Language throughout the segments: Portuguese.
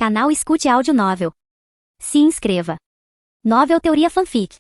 Canal Escute Áudio Novel. Se inscreva. Novel Teoria Fanfic.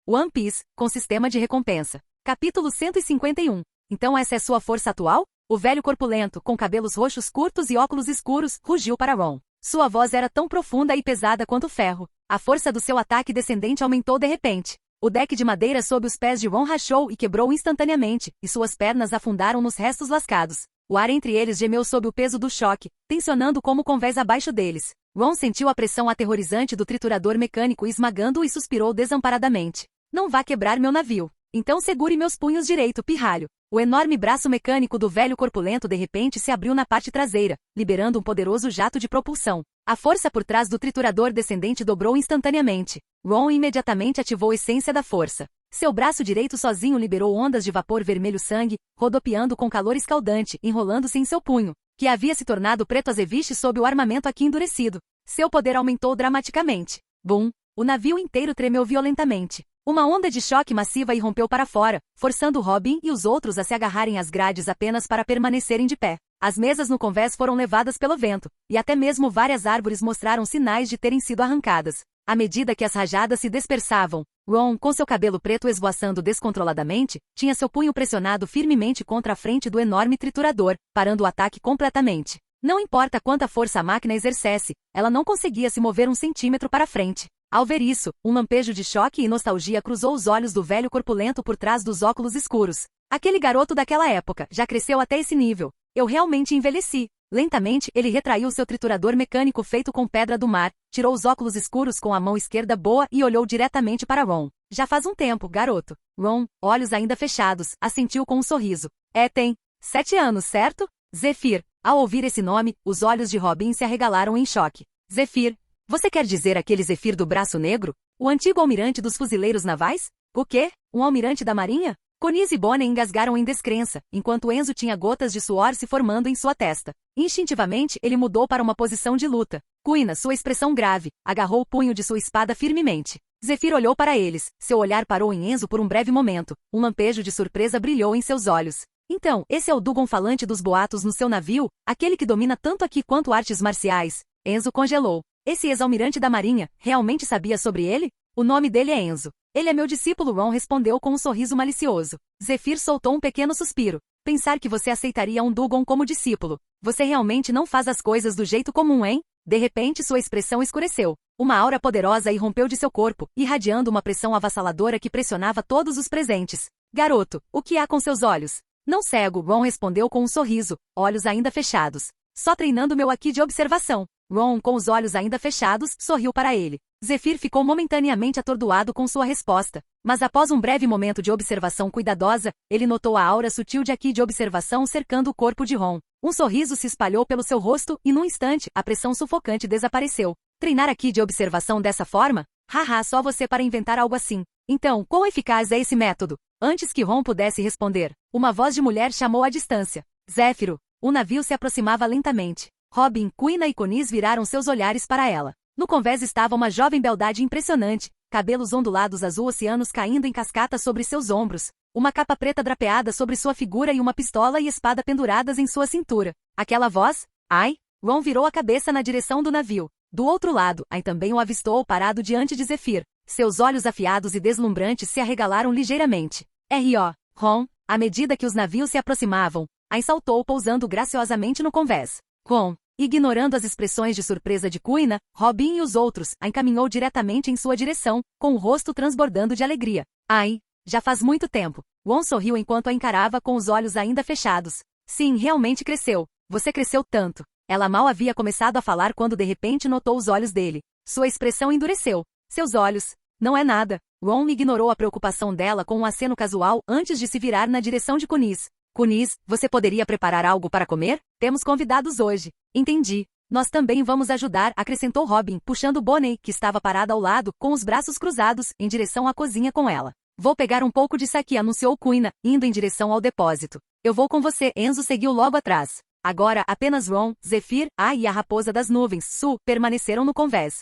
One Piece, com sistema de recompensa. Capítulo 151. Então essa é sua força atual? O velho corpulento, com cabelos roxos curtos e óculos escuros, rugiu para Ron. Sua voz era tão profunda e pesada quanto ferro. A força do seu ataque descendente aumentou de repente. O deck de madeira sob os pés de Ron rachou e quebrou instantaneamente, e suas pernas afundaram nos restos lascados. O ar entre eles gemeu sob o peso do choque, tensionando como convés abaixo deles. Ron sentiu a pressão aterrorizante do triturador mecânico esmagando-o e suspirou desamparadamente. Não vá quebrar meu navio. Então segure meus punhos direito, pirralho. O enorme braço mecânico do velho corpulento de repente se abriu na parte traseira, liberando um poderoso jato de propulsão. A força por trás do triturador descendente dobrou instantaneamente. Ron imediatamente ativou a essência da força. Seu braço direito sozinho liberou ondas de vapor vermelho-sangue, rodopiando com calor escaldante, enrolando-se em seu punho, que havia se tornado preto azeviche sob o armamento aqui endurecido. Seu poder aumentou dramaticamente. Bum! O navio inteiro tremeu violentamente. Uma onda de choque massiva irrompeu para fora, forçando Robin e os outros a se agarrarem às grades apenas para permanecerem de pé. As mesas no convés foram levadas pelo vento, e até mesmo várias árvores mostraram sinais de terem sido arrancadas. À medida que as rajadas se dispersavam, Ron, com seu cabelo preto esvoaçando descontroladamente, tinha seu punho pressionado firmemente contra a frente do enorme triturador, parando o ataque completamente. Não importa quanta força a máquina exercesse, ela não conseguia se mover um centímetro para frente. Ao ver isso, um lampejo de choque e nostalgia cruzou os olhos do velho corpulento por trás dos óculos escuros. Aquele garoto daquela época já cresceu até esse nível. Eu realmente envelheci. Lentamente, ele retraiu seu triturador mecânico feito com pedra do mar, tirou os óculos escuros com a mão esquerda boa e olhou diretamente para Ron. Já faz um tempo, garoto. Ron, olhos ainda fechados, assentiu com um sorriso. Tem 7 anos, certo? Zephyr. Ao ouvir esse nome, os olhos de Robin se arregalaram em choque. Zephyr. Você quer dizer aquele Zephyr do braço negro? O antigo almirante dos fuzileiros navais? O quê? Um almirante da marinha? Conis e Bonnie engasgaram em descrença, enquanto Enzo tinha gotas de suor se formando em sua testa. Instintivamente, ele mudou para uma posição de luta. Kuina, sua expressão grave, agarrou o punho de sua espada firmemente. Zephyr olhou para eles, seu olhar parou em Enzo por um breve momento, um lampejo de surpresa brilhou em seus olhos. Então, esse é o Dugong falante dos boatos no seu navio, aquele que domina tanto aqui quanto artes marciais. Enzo congelou. Esse ex-almirante da marinha, realmente sabia sobre ele? O nome dele é Enzo. Ele é meu discípulo, Ron respondeu com um sorriso malicioso. Zephyr soltou um pequeno suspiro. Pensar que você aceitaria um Dugong como discípulo. Você realmente não faz as coisas do jeito comum, hein? De repente sua expressão escureceu. Uma aura poderosa irrompeu de seu corpo, irradiando uma pressão avassaladora que pressionava todos os presentes. Garoto, o que há com seus olhos? Não cego, Ron respondeu com um sorriso, olhos ainda fechados. Só treinando meu aqui de observação. Ron, com os olhos ainda fechados, sorriu para ele. Zephyr ficou momentaneamente atordoado com sua resposta, mas após um breve momento de observação cuidadosa, ele notou a aura sutil de aqui de observação cercando o corpo de Ron. Um sorriso se espalhou pelo seu rosto e num instante, a pressão sufocante desapareceu. Treinar aqui de observação dessa forma? Haha, só você para inventar algo assim. Então, quão eficaz é esse método? Antes que Ron pudesse responder, uma voz de mulher chamou à distância. Zéfiro. O navio se aproximava lentamente. Robin, Kuina e Conis viraram seus olhares para ela. No convés estava uma jovem beldade impressionante, cabelos ondulados azul oceanos caindo em cascata sobre seus ombros, uma capa preta drapeada sobre sua figura e uma pistola e espada penduradas em sua cintura. Aquela voz? Ai! Ron virou a cabeça na direção do navio. Do outro lado, Ai também o avistou parado diante de Zephyr. Seus olhos afiados e deslumbrantes se arregalaram ligeiramente. R.O. Ron, à medida que os navios se aproximavam, Ai saltou pousando graciosamente no convés. Ron, ignorando as expressões de surpresa de Kuina, Robin e os outros, a encaminhou diretamente em sua direção, com o rosto transbordando de alegria. Ai, já faz muito tempo. Ron sorriu enquanto a encarava com os olhos ainda fechados. Sim, realmente cresceu. Você cresceu tanto. Ela mal havia começado a falar quando de repente notou os olhos dele. Sua expressão endureceu. Seus olhos. Não é nada. Ron ignorou a preocupação dela com um aceno casual antes de se virar na direção de Kunis. Kunis, você poderia preparar algo para comer? Temos convidados hoje. Entendi. Nós também vamos ajudar, acrescentou Robin, puxando Bonnie, que estava parada ao lado, com os braços cruzados, em direção à cozinha com ela. Vou pegar um pouco de saki, anunciou Kuina, indo em direção ao depósito. Eu vou com você, Enzo seguiu logo atrás. Agora, apenas Ron, Zephyr, Ai e a raposa das nuvens, Su, permaneceram no convés.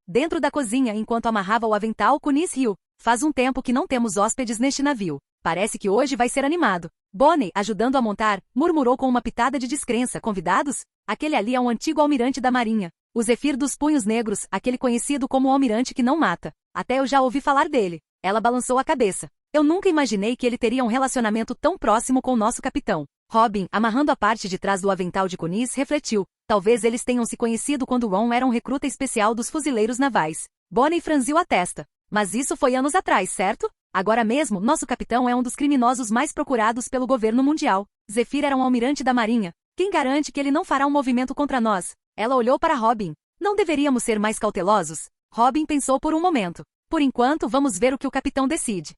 Dentro da cozinha, enquanto amarrava o avental, Kunis riu. Faz um tempo que não temos hóspedes neste navio. Parece que hoje vai ser animado. Bonnie, ajudando a montar, murmurou com uma pitada de descrença. Convidados? Aquele ali é um antigo almirante da marinha. O Zefir dos Punhos Negros, aquele conhecido como o almirante que não mata. Até eu já ouvi falar dele. Ela balançou a cabeça. Eu nunca imaginei que ele teria um relacionamento tão próximo com o nosso capitão. Robin, amarrando a parte de trás do avental de Cunis, refletiu. Talvez eles tenham se conhecido quando Ron era um recruta especial dos fuzileiros navais. Bonnie franziu a testa. Mas isso foi anos atrás, certo? Agora mesmo, nosso capitão é um dos criminosos mais procurados pelo governo mundial. Zefir era um almirante da marinha. Quem garante que ele não fará um movimento contra nós? Ela olhou para Robin. Não deveríamos ser mais cautelosos? Robin pensou por um momento. Por enquanto, vamos ver o que o capitão decide.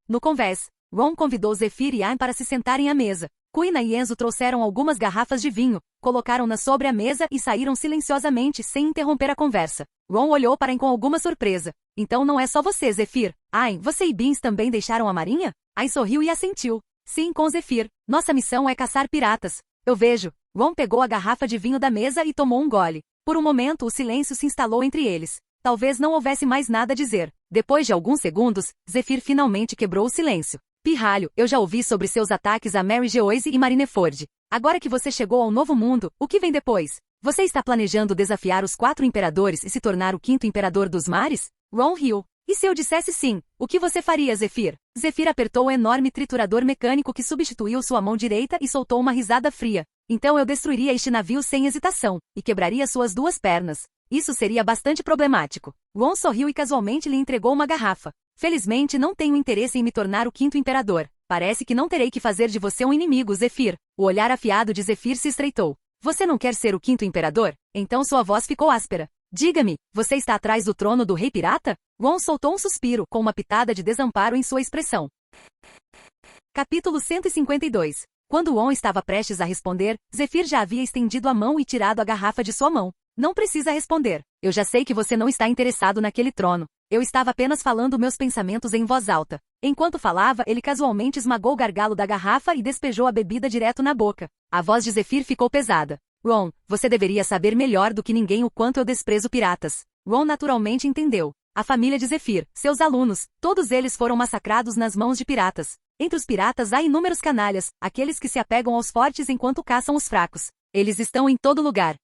No convés, Ron convidou Zefir e Aim para se sentarem à mesa. Quina e Enzo trouxeram algumas garrafas de vinho, colocaram-nas sobre a mesa e saíram silenciosamente sem interromper a conversa. Ron olhou para Aim com alguma surpresa. Então não é só você, Zefir. Aim, você e Beans também deixaram a marinha? Aim sorriu e assentiu. Sim, com Zefir. Nossa missão é caçar piratas. Eu vejo. Ron pegou a garrafa de vinho da mesa e tomou um gole. Por um momento o silêncio se instalou entre eles. Talvez não houvesse mais nada a dizer. Depois de alguns segundos, Zefir finalmente quebrou o silêncio. Pirralho, eu já ouvi sobre seus ataques a Mary Geoise e Marineford. Agora que você chegou ao novo mundo, o que vem depois? Você está planejando desafiar os 4 imperadores e se tornar o 5º imperador dos mares? Ron riu. E se eu dissesse sim, o que você faria, Zefir? Zefir apertou o enorme triturador mecânico que substituiu sua mão direita e soltou uma risada fria. Então eu destruiria este navio sem hesitação, e quebraria suas 2 pernas. Isso seria bastante problemático. Ron sorriu e casualmente lhe entregou uma garrafa. Felizmente não tenho interesse em me tornar o 5º imperador. Parece que não terei que fazer de você um inimigo, Zefir. O olhar afiado de Zefir se estreitou. Você não quer ser o 5º imperador? Então sua voz ficou áspera. Diga-me, você está atrás do trono do rei pirata? Ron soltou um suspiro, com uma pitada de desamparo em sua expressão. Capítulo 152. Quando Ron estava prestes a responder, Zefir já havia estendido a mão e tirado a garrafa de sua mão. Não precisa responder. Eu já sei que você não está interessado naquele trono. Eu estava apenas falando meus pensamentos em voz alta. Enquanto falava, ele casualmente esmagou o gargalo da garrafa e despejou a bebida direto na boca. A voz de Zefir ficou pesada. Ron, você deveria saber melhor do que ninguém o quanto eu desprezo piratas. Ron naturalmente entendeu. A família de Zefir, seus alunos, todos eles foram massacrados nas mãos de piratas. Entre os piratas há inúmeros canalhas, aqueles que se apegam aos fortes enquanto caçam os fracos. Eles estão em todo lugar.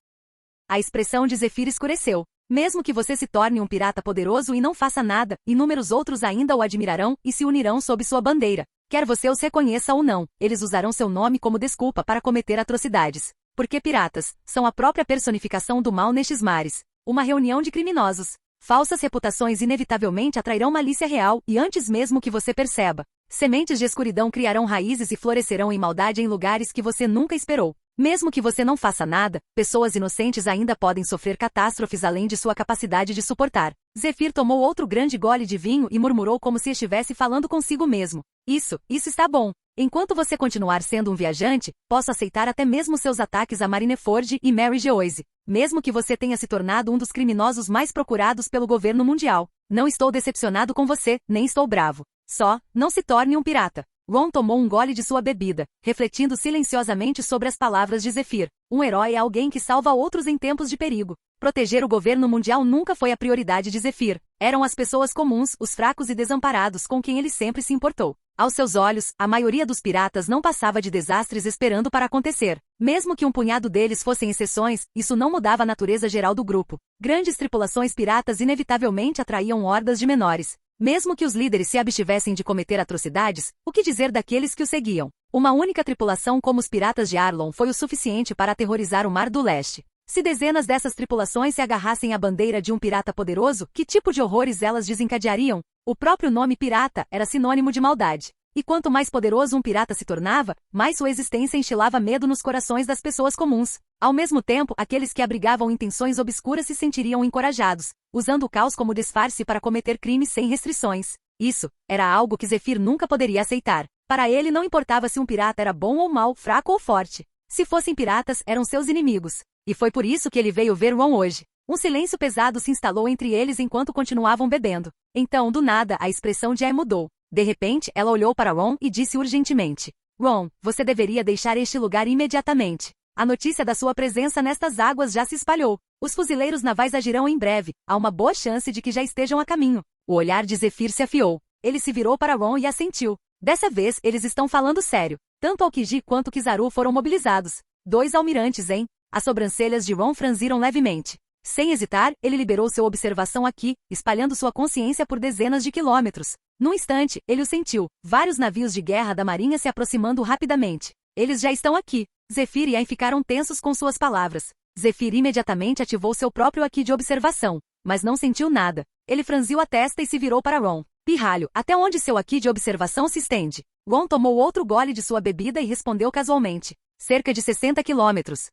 A expressão de Zefir escureceu. Mesmo que você se torne um pirata poderoso e não faça nada, inúmeros outros ainda o admirarão e se unirão sob sua bandeira. Quer você os reconheça ou não, eles usarão seu nome como desculpa para cometer atrocidades. Porque piratas são a própria personificação do mal nestes mares. Uma reunião de criminosos. Falsas reputações inevitavelmente atrairão malícia real e antes mesmo que você perceba. Sementes de escuridão criarão raízes e florescerão em maldade em lugares que você nunca esperou. Mesmo que você não faça nada, pessoas inocentes ainda podem sofrer catástrofes além de sua capacidade de suportar. Zefir tomou outro grande gole de vinho e murmurou como se estivesse falando consigo mesmo. Isso está bom. Enquanto você continuar sendo um viajante, posso aceitar até mesmo seus ataques a Marineford e Mary Geoise. Mesmo que você tenha se tornado um dos criminosos mais procurados pelo governo mundial. Não estou decepcionado com você, nem estou bravo. Só, não se torne um pirata. Ron tomou um gole de sua bebida, refletindo silenciosamente sobre as palavras de Zefir. Um herói é alguém que salva outros em tempos de perigo. Proteger o governo mundial nunca foi a prioridade de Zefir. Eram as pessoas comuns, os fracos e desamparados com quem ele sempre se importou. Aos seus olhos, a maioria dos piratas não passava de desastres esperando para acontecer. Mesmo que um punhado deles fossem exceções, isso não mudava a natureza geral do grupo. Grandes tripulações piratas inevitavelmente atraíam hordas de menores. Mesmo que os líderes se abstivessem de cometer atrocidades, o que dizer daqueles que o seguiam? Uma única tripulação como os piratas de Arlon foi o suficiente para aterrorizar o Mar do Leste. Se dezenas dessas tripulações se agarrassem à bandeira de um pirata poderoso, que tipo de horrores elas desencadeariam? O próprio nome pirata era sinônimo de maldade. E quanto mais poderoso um pirata se tornava, mais sua existência instilava medo nos corações das pessoas comuns. Ao mesmo tempo, aqueles que abrigavam intenções obscuras se sentiriam encorajados, usando o caos como disfarce para cometer crimes sem restrições. Isso era algo que Zefir nunca poderia aceitar. Para ele não importava se um pirata era bom ou mau, fraco ou forte. Se fossem piratas, eram seus inimigos. E foi por isso que ele veio ver Ron hoje. Um silêncio pesado se instalou entre eles enquanto continuavam bebendo. Então, do nada, a expressão de Aim mudou. De repente, ela olhou para Ron e disse urgentemente. Ron, você deveria deixar este lugar imediatamente. A notícia da sua presença nestas águas já se espalhou. Os fuzileiros navais agirão em breve. Há uma boa chance de que já estejam a caminho. O olhar de Zefir se afiou. Ele se virou para Ron e assentiu. Dessa vez, eles estão falando sério. Tanto Aokiji quanto Kizaru foram mobilizados. 2 almirantes, hein? As sobrancelhas de Ron franziram levemente. Sem hesitar, ele liberou sua observação aqui, espalhando sua consciência por dezenas de quilômetros. Num instante, ele o sentiu. Vários navios de guerra da marinha se aproximando rapidamente. Eles já estão aqui. Zephyr e Ain ficaram tensos com suas palavras. Zephyr imediatamente ativou seu próprio aqui de observação, mas não sentiu nada. Ele franziu a testa e se virou para Ron. Pirralho, até onde seu aqui de observação se estende? Ron tomou outro gole de sua bebida e respondeu casualmente. Cerca de 60 quilômetros.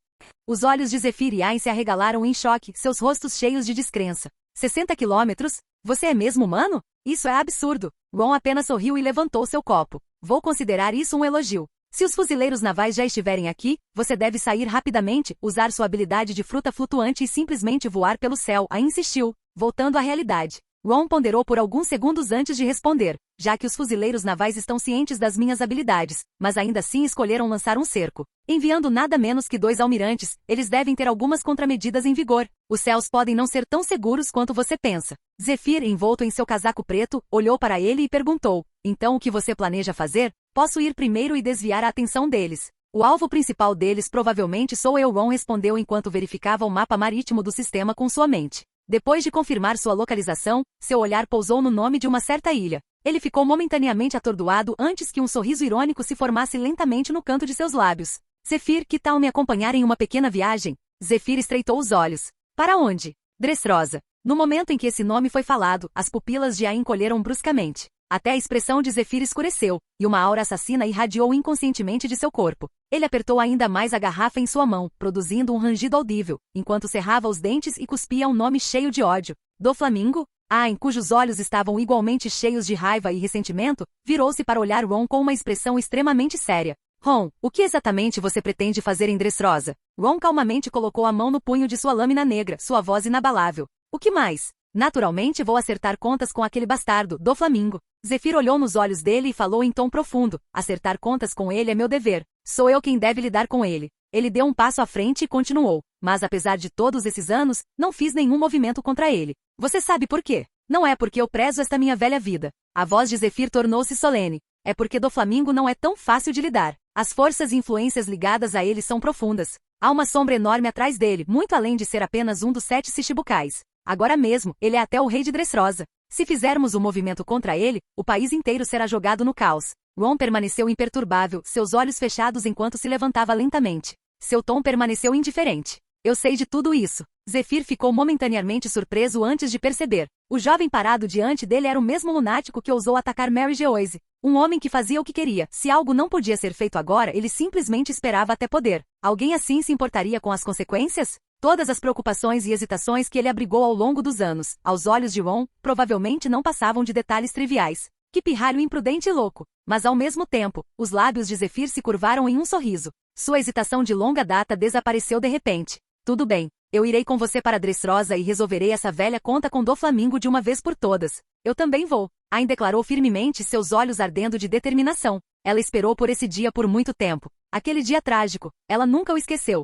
Os olhos de Zephyr e Ain se arregalaram em choque, seus rostos cheios de descrença. 60 quilômetros? Você é mesmo humano? Isso é absurdo. Ron apenas sorriu e levantou seu copo. Vou considerar isso um elogio. Se os fuzileiros navais já estiverem aqui, você deve sair rapidamente, usar sua habilidade de fruta flutuante e simplesmente voar pelo céu, Ain insistiu, voltando à realidade. Ron ponderou por alguns segundos antes de responder, já que os fuzileiros navais estão cientes das minhas habilidades, mas ainda assim escolheram lançar um cerco. Enviando nada menos que 2 almirantes, eles devem ter algumas contramedidas em vigor. Os céus podem não ser tão seguros quanto você pensa. Zephyr, envolto em seu casaco preto, olhou para ele e perguntou, então o que você planeja fazer? Posso ir primeiro e desviar a atenção deles. O alvo principal deles provavelmente sou eu, Ron respondeu enquanto verificava o mapa marítimo do sistema com sua mente. Depois de confirmar sua localização, seu olhar pousou no nome de uma certa ilha. Ele ficou momentaneamente atordoado antes que um sorriso irônico se formasse lentamente no canto de seus lábios. Zephyr, que tal me acompanhar em uma pequena viagem? Zephyr estreitou os olhos. Para onde? Dressrosa. No momento em que esse nome foi falado, as pupilas de Ain encolheram bruscamente. Até a expressão de Zephyr escureceu, e uma aura assassina irradiou inconscientemente de seu corpo. Ele apertou ainda mais a garrafa em sua mão, produzindo um rangido audível, enquanto cerrava os dentes e cuspia um nome cheio de ódio. Doflamingo? Ain, cujos olhos estavam igualmente cheios de raiva e ressentimento, virou-se para olhar Ron com uma expressão extremamente séria. Ron, o que exatamente você pretende fazer em Dressrosa? Ron calmamente colocou a mão no punho de sua lâmina negra, sua voz inabalável. O que mais? Naturalmente vou acertar contas com aquele bastardo, Doflamingo. Zephyr olhou nos olhos dele e falou em tom profundo. Acertar contas com ele é meu dever. Sou eu quem deve lidar com ele. Ele deu um passo à frente e continuou. Mas apesar de todos esses anos, não fiz nenhum movimento contra ele. Você sabe por quê? Não é porque eu prezo esta minha velha vida. A voz de Zephyr tornou-se solene. É porque Doflamingo não é tão fácil de lidar. As forças e influências ligadas a ele são profundas. Há uma sombra enorme atrás dele, muito além de ser apenas um dos 7 Shichibukais. Agora mesmo, ele é até o rei de Dressrosa. Se fizermos um movimento contra ele, o país inteiro será jogado no caos. Ron permaneceu imperturbável, seus olhos fechados enquanto se levantava lentamente. Seu tom permaneceu indiferente. Eu sei de tudo isso. Zephyr ficou momentaneamente surpreso antes de perceber. O jovem parado diante dele era o mesmo lunático que ousou atacar Mary Geoise. Um homem que fazia o que queria. Se algo não podia ser feito agora, ele simplesmente esperava até poder. Alguém assim se importaria com as consequências? Todas as preocupações e hesitações que ele abrigou ao longo dos anos, aos olhos de Ron, provavelmente não passavam de detalhes triviais. Que pirralho imprudente e louco! Mas ao mesmo tempo, os lábios de Zephyr se curvaram em um sorriso. Sua hesitação de longa data desapareceu de repente. Tudo bem, eu irei com você para Dressrosa e resolverei essa velha conta com Doflamingo de uma vez por todas. Eu também vou. Ain declarou firmemente, seus olhos ardendo de determinação. Ela esperou por esse dia por muito tempo. Aquele dia trágico. Ela nunca o esqueceu.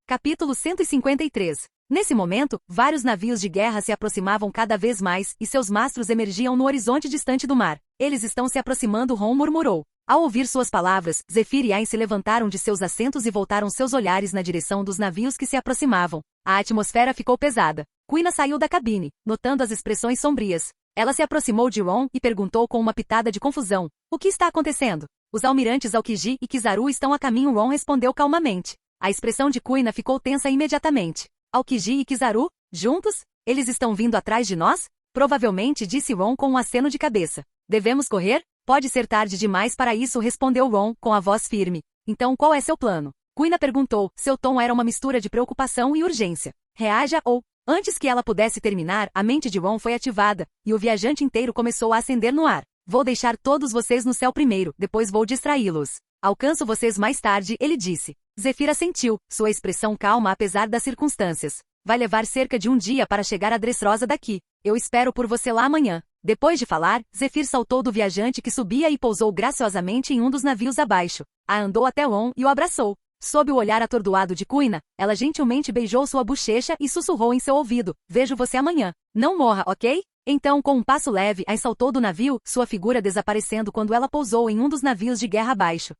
Capítulo 153. Nesse momento, vários navios de guerra se aproximavam cada vez mais, e seus mastros emergiam no horizonte distante do mar. Eles estão se aproximando, Ron murmurou. Ao ouvir suas palavras, Zephyr e Ain se levantaram de seus assentos e voltaram seus olhares na direção dos navios que se aproximavam. A atmosfera ficou pesada. Quina saiu da cabine, notando as expressões sombrias. Ela se aproximou de Ron e perguntou com uma pitada de confusão. O que está acontecendo? Os almirantes Aokiji e Kizaru estão a caminho, Ron respondeu calmamente. A expressão de Quina ficou tensa imediatamente. Aokiji e Kizaru? Juntos? Eles estão vindo atrás de nós? Provavelmente, disse Ron com um aceno de cabeça. Devemos correr? Pode ser tarde demais para isso, respondeu Ron, com a voz firme. Então qual é seu plano? Quina perguntou, seu tom era uma mistura de preocupação e urgência. Reaja ou... Antes que ela pudesse terminar, a mente de Ron foi ativada, e o viajante inteiro começou a acender no ar. Vou deixar todos vocês no céu primeiro, depois vou distraí-los. Alcanço vocês mais tarde, ele disse. Zephyr assentiu, sua expressão calma apesar das circunstâncias. Vai levar cerca de um dia para chegar a Dressrosa daqui. Eu espero por você lá amanhã. Depois de falar, Zephyr saltou do viajante que subia e pousou graciosamente em um dos navios abaixo. A andou até Ron e o abraçou. Sob o olhar atordoado de Quina, ela gentilmente beijou sua bochecha e sussurrou em seu ouvido. Vejo você amanhã. Não morra, ok? Então, com um passo leve, Ain saltou do navio, sua figura desaparecendo quando ela pousou em um dos navios de guerra abaixo.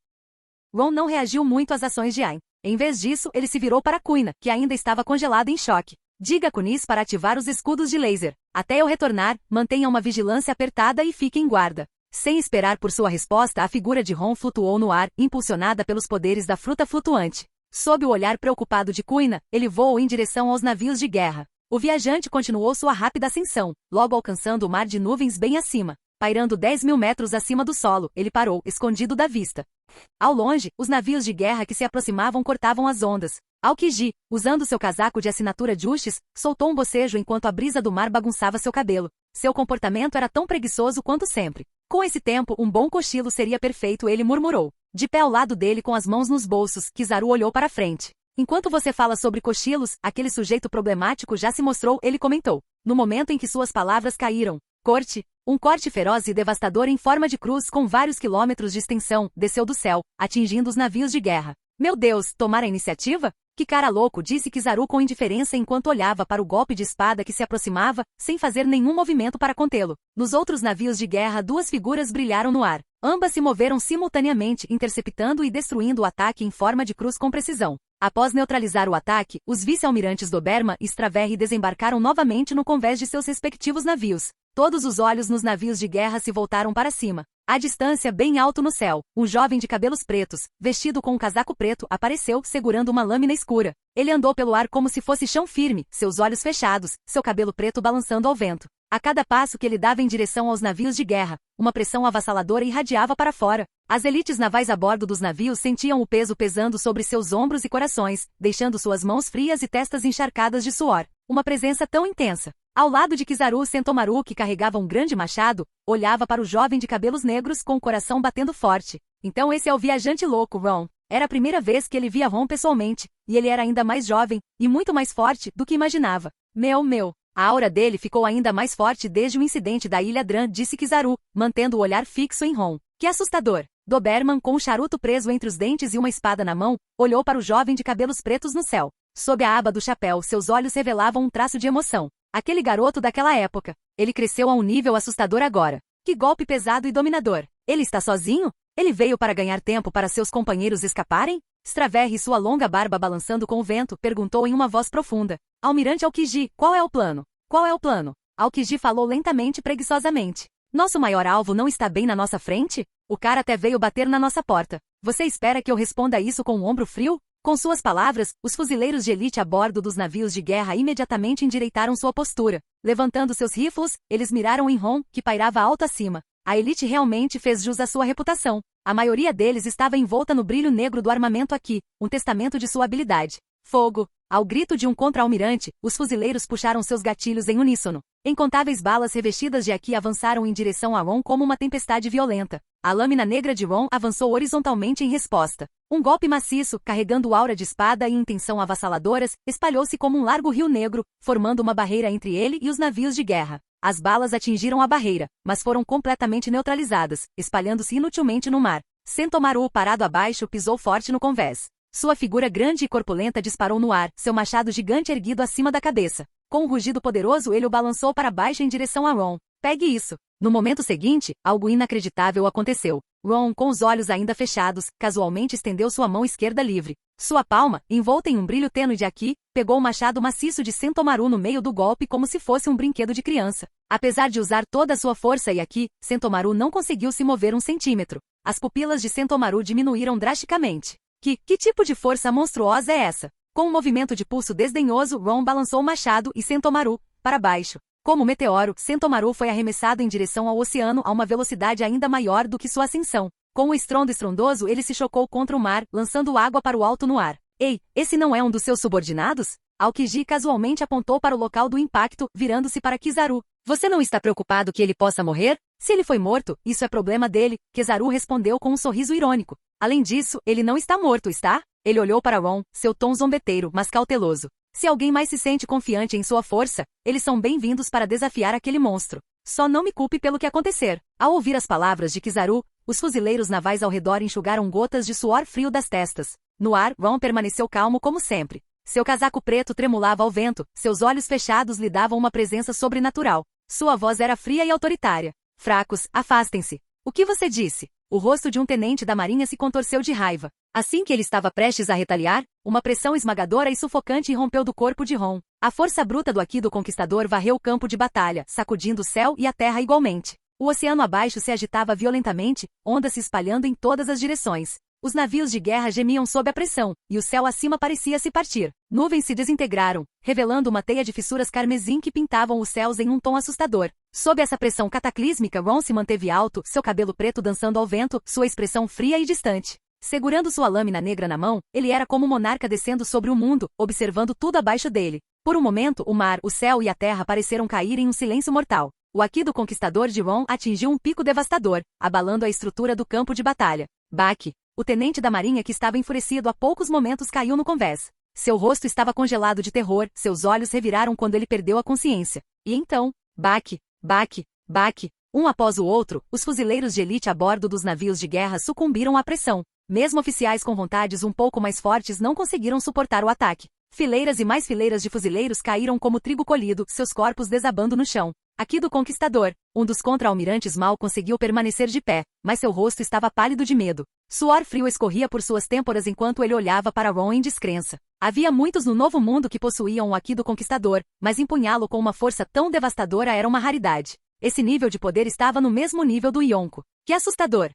Ron não reagiu muito às ações de Ain. Em vez disso, ele se virou para Kuina, que ainda estava congelada em choque. Diga a Kunis para ativar os escudos de laser. Até eu retornar, mantenha uma vigilância apertada e fique em guarda. Sem esperar por sua resposta, a figura de Ron flutuou no ar, impulsionada pelos poderes da fruta flutuante. Sob o olhar preocupado de Kuina, ele voou em direção aos navios de guerra. O viajante continuou sua rápida ascensão, logo alcançando o mar de nuvens bem acima. Pairando 10.000 metros acima do solo, ele parou, escondido da vista. Ao longe, os navios de guerra que se aproximavam cortavam as ondas. Aokiji, usando seu casaco de assinatura Justis, soltou um bocejo enquanto a brisa do mar bagunçava seu cabelo. Seu comportamento era tão preguiçoso quanto sempre. Com esse tempo, um bom cochilo seria perfeito, ele murmurou. De pé ao lado dele com as mãos nos bolsos, Kizaru olhou para frente. Enquanto você fala sobre cochilos, aquele sujeito problemático já se mostrou, ele comentou. No momento em que suas palavras caíram. Corte. Um corte feroz e devastador em forma de cruz com vários quilômetros de extensão, desceu do céu, atingindo os navios de guerra. Meu Deus, tomar a iniciativa? Que cara louco, disse Kizaru com indiferença enquanto olhava para o golpe de espada que se aproximava, sem fazer nenhum movimento para contê-lo. Nos outros navios de guerra, duas figuras brilharam no ar. Ambas se moveram simultaneamente, interceptando e destruindo o ataque em forma de cruz com precisão. Após neutralizar o ataque, os vice-almirantes Doberman e Straverri desembarcaram novamente no convés de seus respectivos navios. Todos os olhos nos navios de guerra se voltaram para cima. À distância, bem alto no céu, um jovem de cabelos pretos, vestido com um casaco preto, apareceu, segurando uma lâmina escura. Ele andou pelo ar como se fosse chão firme, seus olhos fechados, seu cabelo preto balançando ao vento. A cada passo que ele dava em direção aos navios de guerra, uma pressão avassaladora irradiava para fora. As elites navais a bordo dos navios sentiam o peso pesando sobre seus ombros e corações, deixando suas mãos frias e testas encharcadas de suor. Uma presença tão intensa. Ao lado de Kizaru, Sentomaru, que carregava um grande machado, olhava para o jovem de cabelos negros com o coração batendo forte. Então esse é o viajante louco, Ron. Era a primeira vez que ele via Ron pessoalmente, e ele era ainda mais jovem, e muito mais forte do que imaginava. Meu. A aura dele ficou ainda mais forte desde o incidente da Ilha Dran, disse Kizaru, mantendo o olhar fixo em Ron. Que assustador! Doberman, com um charuto preso entre os dentes e uma espada na mão, olhou para o jovem de cabelos pretos no céu. Sob a aba do chapéu, seus olhos revelavam um traço de emoção. Aquele garoto daquela época. Ele cresceu a um nível assustador agora. Que golpe pesado e dominador. Ele está sozinho? Ele veio para ganhar tempo para seus companheiros escaparem? Straverri, sua longa barba balançando com o vento, perguntou em uma voz profunda. Almirante Aokiji, qual é o plano? Qual é o plano? Aokiji falou lentamente e preguiçosamente. Nosso maior alvo não está bem na nossa frente? O cara até veio bater na nossa porta. Você espera que eu responda isso com um ombro frio? Com suas palavras, os fuzileiros de elite a bordo dos navios de guerra imediatamente endireitaram sua postura. Levantando seus rifles, eles miraram em Ron, que pairava alto acima. A elite realmente fez jus à sua reputação. A maioria deles estava envolta no brilho negro do armamento aqui, um testamento de sua habilidade. Fogo! Ao grito de um contra-almirante, os fuzileiros puxaram seus gatilhos em uníssono. Incontáveis balas revestidas de Aki avançaram em direção a Ron como uma tempestade violenta. A lâmina negra de Ron avançou horizontalmente em resposta. Um golpe maciço, carregando aura de espada e intenção avassaladoras, espalhou-se como um largo rio negro, formando uma barreira entre ele e os navios de guerra. As balas atingiram a barreira, mas foram completamente neutralizadas, espalhando-se inutilmente no mar. Sentomaru, parado abaixo, pisou forte no convés. Sua figura grande e corpulenta disparou no ar, seu machado gigante erguido acima da cabeça. Com um rugido poderoso, ele o balançou para baixo em direção a Ron. Pegue isso! No momento seguinte, algo inacreditável aconteceu. Ron, com os olhos ainda fechados, casualmente estendeu sua mão esquerda livre. Sua palma, envolta em um brilho tênue de Aki, pegou o machado maciço de Sentomaru no meio do golpe como se fosse um brinquedo de criança. Apesar de usar toda a sua força e Aki, Sentomaru não conseguiu se mover um centímetro. As pupilas de Sentomaru diminuíram drasticamente. Que tipo de força monstruosa é essa? Com um movimento de pulso desdenhoso, Ron balançou o machado e Sentomaru para baixo. Como meteoro, Sentomaru foi arremessado em direção ao oceano a uma velocidade ainda maior do que sua ascensão. Com um estrondo estrondoso, ele se chocou contra o mar, lançando água para o alto no ar. Ei, esse não é um dos seus subordinados? Aokiji casualmente apontou para o local do impacto, virando-se para Kizaru. Você não está preocupado que ele possa morrer? Se ele foi morto, isso é problema dele, Kizaru respondeu com um sorriso irônico. Além disso, ele não está morto, está? Ele olhou para Ron, seu tom zombeteiro, mas cauteloso. Se alguém mais se sente confiante em sua força, eles são bem-vindos para desafiar aquele monstro. Só não me culpe pelo que acontecer. Ao ouvir as palavras de Kizaru, os fuzileiros navais ao redor enxugaram gotas de suor frio das testas. No ar, Ron permaneceu calmo como sempre. Seu casaco preto tremulava ao vento, seus olhos fechados lhe davam uma presença sobrenatural. Sua voz era fria e autoritária. Fracos, afastem-se. O que você disse? O rosto de um tenente da marinha se contorceu de raiva. Assim que ele estava prestes a retaliar, uma pressão esmagadora e sufocante irrompeu do corpo de Ron. A força bruta do Aqui do Conquistador varreu o campo de batalha, sacudindo o céu e a terra igualmente. O oceano abaixo se agitava violentamente, ondas se espalhando em todas as direções. Os navios de guerra gemiam sob a pressão, e o céu acima parecia se partir. Nuvens se desintegraram, revelando uma teia de fissuras carmesim que pintavam os céus em um tom assustador. Sob essa pressão cataclísmica, Ron se manteve alto, seu cabelo preto dançando ao vento, sua expressão fria e distante. Segurando sua lâmina negra na mão, ele era como um monarca descendo sobre o mundo, observando tudo abaixo dele. Por um momento, o mar, o céu e a terra pareceram cair em um silêncio mortal. O Aqui do Conquistador de Ron atingiu um pico devastador, abalando a estrutura do campo de batalha. Baque. O tenente da marinha que estava enfurecido há poucos momentos caiu no convés. Seu rosto estava congelado de terror, seus olhos reviraram quando ele perdeu a consciência. E então, baque, baque, baque, um após o outro, os fuzileiros de elite a bordo dos navios de guerra sucumbiram à pressão. Mesmo oficiais com vontades um pouco mais fortes não conseguiram suportar o ataque. Fileiras e mais fileiras de fuzileiros caíram como trigo colhido, seus corpos desabando no chão. Aqui do Conquistador, um dos contra-almirantes mal conseguiu permanecer de pé, mas seu rosto estava pálido de medo. Suor frio escorria por suas têmporas enquanto ele olhava para Ron em descrença. Havia muitos no Novo Mundo que possuíam o Aqui do Conquistador, mas empunhá-lo com uma força tão devastadora era uma raridade. Esse nível de poder estava no mesmo nível do Yonko. Que assustador!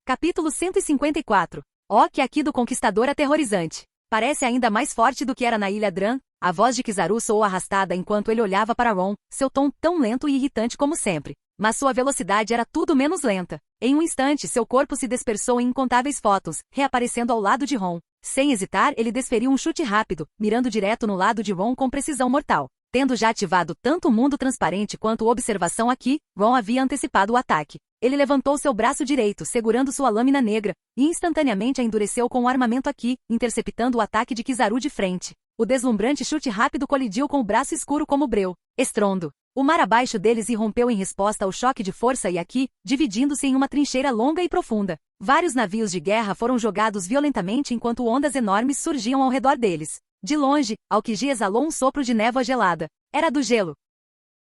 Capítulo 154. Oh, que Aqui do Conquistador aterrorizante! Parece ainda mais forte do que era na Ilha Dran. A voz de Kizaru soou arrastada enquanto ele olhava para Ron, seu tom tão lento e irritante como sempre. Mas sua velocidade era tudo menos lenta. Em um instante, seu corpo se dispersou em incontáveis fótons, reaparecendo ao lado de Ron. Sem hesitar, ele desferiu um chute rápido, mirando direto no lado de Ron com precisão mortal. Tendo já ativado tanto o mundo transparente quanto observação aqui, Ron havia antecipado o ataque. Ele levantou seu braço direito, segurando sua lâmina negra, e instantaneamente a endureceu com o armamento aqui, interceptando o ataque de Kizaru de frente. O deslumbrante chute rápido colidiu com o braço escuro como breu. Estrondo. O mar abaixo deles irrompeu em resposta ao choque de força e aqui, dividindo-se em uma trincheira longa e profunda. Vários navios de guerra foram jogados violentamente enquanto ondas enormes surgiam ao redor deles. De longe, Aokiji exalou um sopro de névoa gelada. Era do gelo.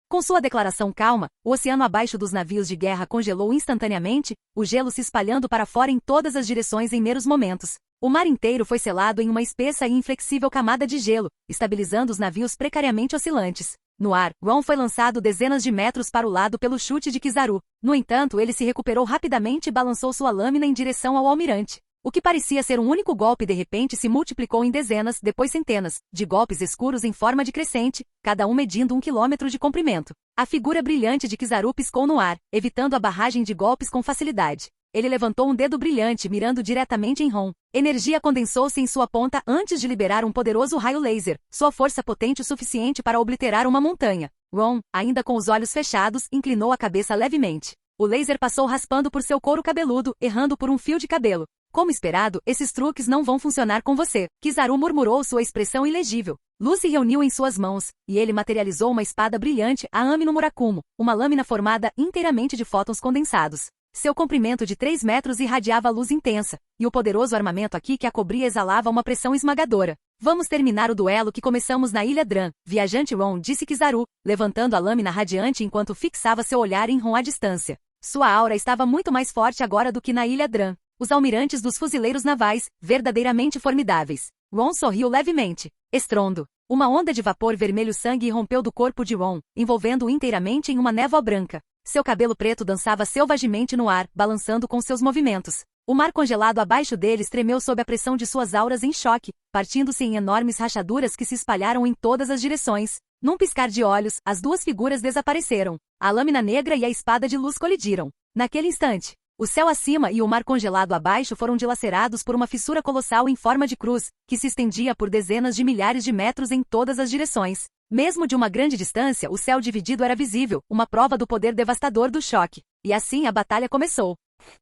Com sua declaração calma, o oceano abaixo dos navios de guerra congelou instantaneamente, o gelo se espalhando para fora em todas as direções em meros momentos. O mar inteiro foi selado em uma espessa e inflexível camada de gelo, estabilizando os navios precariamente oscilantes. No ar, Ron foi lançado dezenas de metros para o lado pelo chute de Kizaru. No entanto, ele se recuperou rapidamente e balançou sua lâmina em direção ao almirante. O que parecia ser um único golpe de repente se multiplicou em dezenas, depois centenas, de golpes escuros em forma de crescente, cada um medindo 1 quilômetro de comprimento. A figura brilhante de Kizaru piscou no ar, evitando a barragem de golpes com facilidade. Ele levantou um dedo brilhante mirando diretamente em Ron. Energia condensou-se em sua ponta antes de liberar um poderoso raio laser, sua força potente o suficiente para obliterar uma montanha. Ron, ainda com os olhos fechados, inclinou a cabeça levemente. O laser passou raspando por seu couro cabeludo, errando por um fio de cabelo. Como esperado, esses truques não vão funcionar com você. Kizaru murmurou sua expressão ilegível. Luz se reuniu em suas mãos, e ele materializou uma espada brilhante, a Ame no Murakumo, uma lâmina formada inteiramente de fótons condensados. Seu comprimento de 3 metros irradiava luz intensa, e o poderoso armamento aqui que a cobria exalava uma pressão esmagadora. Vamos terminar o duelo que começamos na Ilha Dran, viajante Ron, disse Kizaru, levantando a lâmina radiante enquanto fixava seu olhar em Ron à distância. Sua aura estava muito mais forte agora do que na Ilha Dran. Os almirantes dos fuzileiros navais, verdadeiramente formidáveis. Ron sorriu levemente. Estrondo. Uma onda de vapor vermelho-sangue irrompeu do corpo de Ron, envolvendo-o inteiramente em uma névoa branca. Seu cabelo preto dançava selvagemente no ar, balançando com seus movimentos. O mar congelado abaixo deles tremeu sob a pressão de suas auras em choque, partindo-se em enormes rachaduras que se espalharam em todas as direções. Num piscar de olhos, as duas figuras desapareceram. A lâmina negra e a espada de luz colidiram. Naquele instante, o céu acima e o mar congelado abaixo foram dilacerados por uma fissura colossal em forma de cruz, que se estendia por dezenas de milhares de metros em todas as direções. Mesmo de uma grande distância, o céu dividido era visível, uma prova do poder devastador do choque. E assim a batalha começou.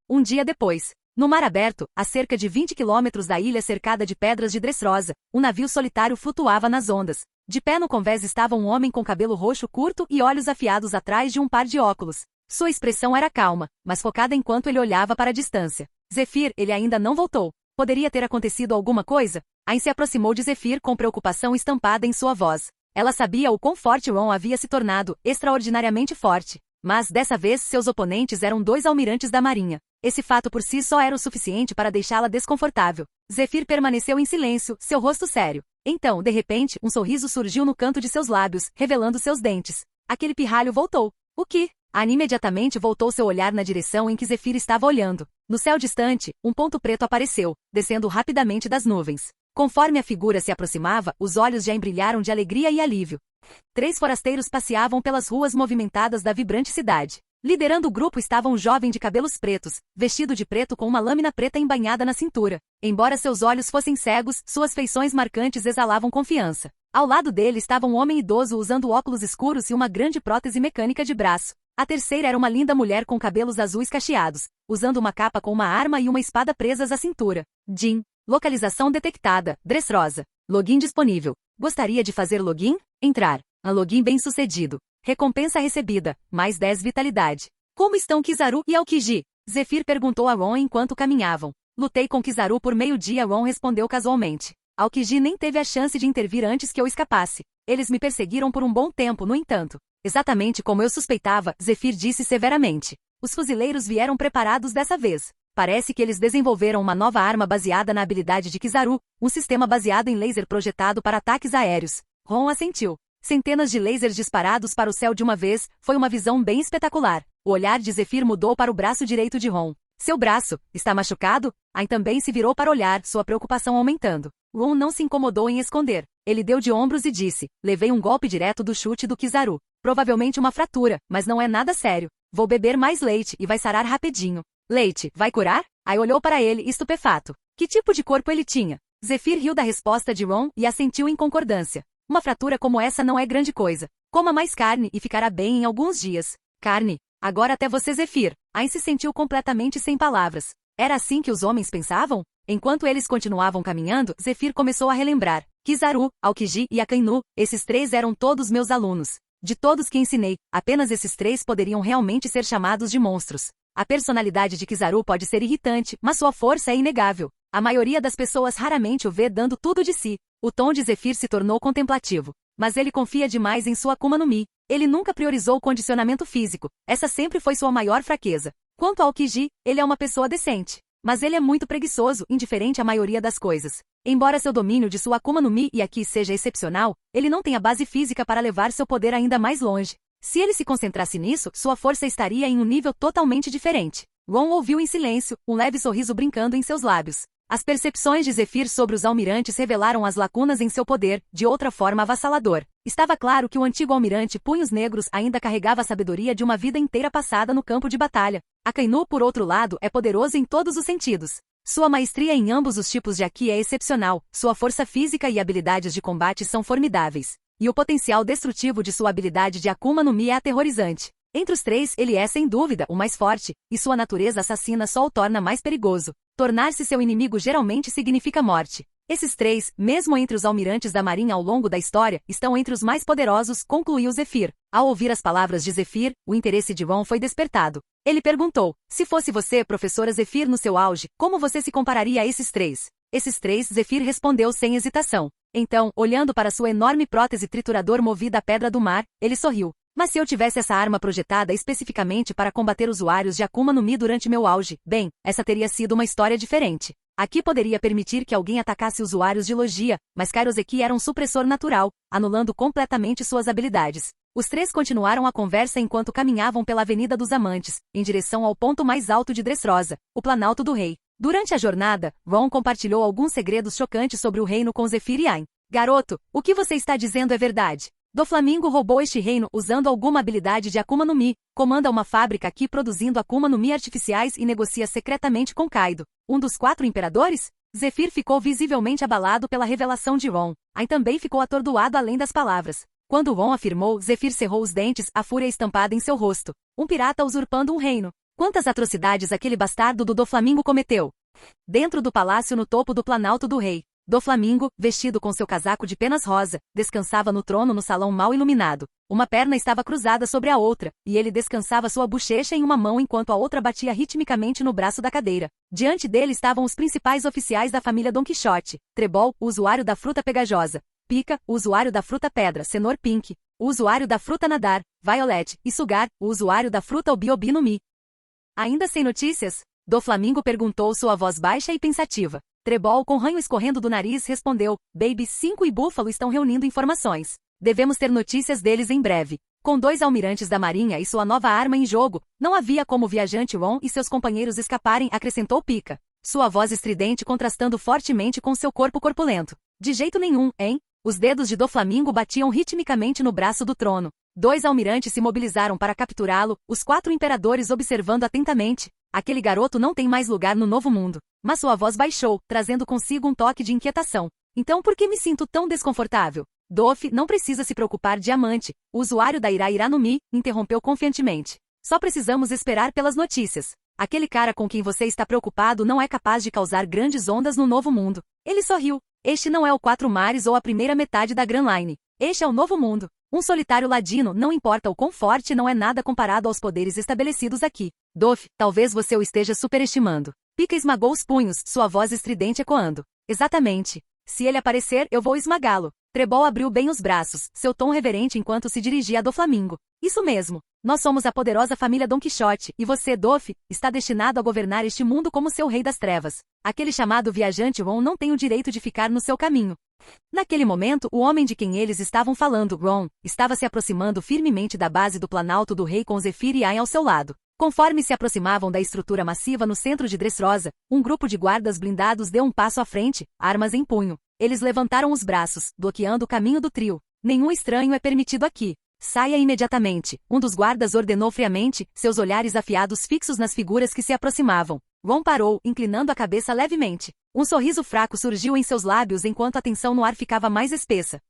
Um dia depois, no mar aberto, a cerca de 20 quilômetros da ilha cercada de pedras de Dressrosa, um navio solitário flutuava nas ondas. De pé no convés estava um homem com cabelo roxo curto e olhos afiados atrás de um par de óculos. Sua expressão era calma, mas focada enquanto ele olhava para a distância. Zephyr, ele ainda não voltou. Poderia ter acontecido alguma coisa? Ain se aproximou de Zephyr com preocupação estampada em sua voz. Ela sabia o quão forte Ron havia se tornado, extraordinariamente forte. Mas, dessa vez, seus oponentes eram 2 almirantes da marinha. Esse fato por si só era o suficiente para deixá-la desconfortável. Zephyr permaneceu em silêncio, seu rosto sério. Então, de repente, um sorriso surgiu no canto de seus lábios, revelando seus dentes. Aquele pirralho voltou. O que? Anne imediatamente voltou seu olhar na direção em que Zephyr estava olhando. No céu distante, um ponto preto apareceu, descendo rapidamente das nuvens. Conforme a figura se aproximava, os olhos já embrilharam de alegria e alívio. 3 forasteiros passeavam pelas ruas movimentadas da vibrante cidade. Liderando o grupo estava um jovem de cabelos pretos, vestido de preto com uma lâmina preta embainhada na cintura. Embora seus olhos fossem cegos, suas feições marcantes exalavam confiança. Ao lado dele estava um homem idoso usando óculos escuros e uma grande prótese mecânica de braço. A terceira era uma linda mulher com cabelos azuis cacheados, usando uma capa com uma arma e uma espada presas à cintura. Jean. Localização detectada. Dressrosa. Login disponível. Gostaria de fazer login? Entrar. A login bem-sucedido. Recompensa recebida. Mais 10 vitalidade. Como estão Kizaru e Aokiji? Zephyr perguntou a Ron enquanto caminhavam. Lutei com Kizaru por meio-dia, Ron respondeu casualmente. Aokiji nem teve a chance de intervir antes que eu escapasse. Eles me perseguiram por um bom tempo, no entanto. Exatamente como eu suspeitava, Zephyr disse severamente. Os fuzileiros vieram preparados dessa vez. Parece que eles desenvolveram uma nova arma baseada na habilidade de Kizaru, um sistema baseado em laser projetado para ataques aéreos. Ron assentiu. Centenas de lasers disparados para o céu de uma vez, foi uma visão bem espetacular. O olhar de Zephyr mudou para o braço direito de Ron. Seu braço, está machucado? Ain também se virou para olhar, sua preocupação aumentando. Ron não se incomodou em esconder. Ele deu de ombros e disse, levei um golpe direto do chute do Kizaru. Provavelmente uma fratura, mas não é nada sério. Vou beber mais leite e vai sarar rapidinho. Leite, vai curar? Ai olhou para ele, estupefato. Que tipo de corpo ele tinha? Zephyr riu da resposta de Ron e assentiu em concordância. Uma fratura como essa não é grande coisa. Coma mais carne e ficará bem em alguns dias. Carne? Agora até você, Zephyr. Ain se sentiu completamente sem palavras. Era assim que os homens pensavam? Enquanto eles continuavam caminhando, Zephyr começou a relembrar. Kizaru, Aokiji e Akainu, esses 3 eram todos meus alunos. De todos que ensinei, apenas esses 3 poderiam realmente ser chamados de monstros. A personalidade de Kizaru pode ser irritante, mas sua força é inegável. A maioria das pessoas raramente o vê dando tudo de si. O tom de Zephyr se tornou contemplativo. Mas ele confia demais em sua Akuma no Mi. Ele nunca priorizou o condicionamento físico. Essa sempre foi sua maior fraqueza. Quanto ao Aokiji, ele é uma pessoa decente. Mas ele é muito preguiçoso, indiferente à maioria das coisas. Embora seu domínio de sua Akuma no Mi e Aki seja excepcional, ele não tem a base física para levar seu poder ainda mais longe. Se ele se concentrasse nisso, sua força estaria em um nível totalmente diferente. Ron ouviu em silêncio, um leve sorriso brincando em seus lábios. As percepções de Zephyr sobre os almirantes revelaram as lacunas em seu poder, de outra forma avassalador. Estava claro que o antigo almirante Punhos Negros ainda carregava a sabedoria de uma vida inteira passada no campo de batalha. Akainu, por outro lado, é poderoso em todos os sentidos. Sua maestria em ambos os tipos de Aki é excepcional, sua força física e habilidades de combate são formidáveis. E o potencial destrutivo de sua habilidade de Akuma no Mi é aterrorizante. Entre os 3, ele é sem dúvida o mais forte, e sua natureza assassina só o torna mais perigoso. Tornar-se seu inimigo geralmente significa morte. Esses 3, mesmo entre os almirantes da marinha ao longo da história, estão entre os mais poderosos, concluiu Zephyr. Ao ouvir as palavras de Zephyr, o interesse de Ron foi despertado. Ele perguntou, se fosse você, professora Zephyr no seu auge, como você se compararia a esses 3? Esses 3, Zephyr respondeu sem hesitação. Então, olhando para sua enorme prótese triturador movida à pedra do mar, ele sorriu. Mas se eu tivesse essa arma projetada especificamente para combater usuários de Akuma no Mi durante meu auge, bem, essa teria sido uma história diferente. Aqui poderia permitir que alguém atacasse usuários de logia, mas Kairoseki era um supressor natural, anulando completamente suas habilidades. Os 3 continuaram a conversa enquanto caminhavam pela Avenida dos Amantes, em direção ao ponto mais alto de Dressrosa, o Planalto do Rei. Durante a jornada, Ron compartilhou alguns segredos chocantes sobre o reino com Zephyr e Ain. Garoto, o que você está dizendo é verdade. Doflamingo roubou este reino usando alguma habilidade de Akuma no Mi, comanda uma fábrica aqui produzindo Akuma no Mi artificiais e negocia secretamente com Kaido, um dos 4 imperadores? Zephyr ficou visivelmente abalado pela revelação de Ron. Ain também ficou atordoado além das palavras. Quando Ron afirmou, Zephyr cerrou os dentes, a fúria estampada em seu rosto. Um pirata usurpando um reino. Quantas atrocidades aquele bastardo do Doflamingo cometeu? Dentro do palácio no topo do Planalto do Rei, Doflamingo, vestido com seu casaco de penas rosa, descansava no trono no salão mal iluminado. Uma perna estava cruzada sobre a outra, e ele descansava sua bochecha em uma mão enquanto a outra batia ritmicamente no braço da cadeira. Diante dele estavam os principais oficiais da família Don Quixote: Trebol, o usuário da fruta pegajosa; Pica, o usuário da fruta pedra; Senhor Pink, o usuário da fruta nadar, Violet, e Sugar, o usuário da fruta Obi-Obi no Mi. Ainda sem notícias? Doflamingo perguntou sua voz baixa e pensativa. Trebol, com ranho escorrendo do nariz, respondeu, Baby 5 e Búfalo estão reunindo informações. Devemos ter notícias deles em breve. Com 2 almirantes da marinha e sua nova arma em jogo, não havia como o viajante Ron e seus companheiros escaparem, acrescentou Pika. Sua voz estridente contrastando fortemente com seu corpo corpulento. De jeito nenhum, hein? Os dedos de Doflamingo batiam ritmicamente no braço do trono. 2 almirantes se mobilizaram para capturá-lo, os 4 imperadores observando atentamente. Aquele garoto não tem mais lugar no novo mundo. Mas sua voz baixou, trazendo consigo um toque de inquietação. Então por que me sinto tão desconfortável? Dof, não precisa se preocupar, Diamante. O usuário da Ira no Mi, interrompeu confiantemente. Só precisamos esperar pelas notícias. Aquele cara com quem você está preocupado não é capaz de causar grandes ondas no novo mundo. Ele sorriu. Este não é o 4 mares ou a primeira metade da Grand Line. Este é o novo mundo. Um solitário ladino, não importa o quão forte, não é nada comparado aos poderes estabelecidos aqui. Dof, talvez você o esteja superestimando. Pika esmagou os punhos, sua voz estridente ecoando. Exatamente. Se ele aparecer, eu vou esmagá-lo. Trebol abriu bem os braços, seu tom reverente enquanto se dirigia a Doflamingo. Isso mesmo. Nós somos a poderosa família Don Quixote, e você, Dof, está destinado a governar este mundo como seu rei das trevas. Aquele chamado viajante Ron não tem o direito de ficar no seu caminho. Naquele momento, o homem de quem eles estavam falando, Ron, estava se aproximando firmemente da base do Planalto do Rei com Zephyr e Ain ao seu lado. Conforme se aproximavam da estrutura massiva no centro de Dressrosa, um grupo de guardas blindados deu um passo à frente, armas em punho. Eles levantaram os braços, bloqueando o caminho do trio. Nenhum estranho é permitido aqui. Saia imediatamente, um dos guardas ordenou friamente, seus olhares afiados fixos nas figuras que se aproximavam. Ron parou, inclinando a cabeça levemente. Um sorriso fraco surgiu em seus lábios enquanto a tensão no ar ficava mais espessa.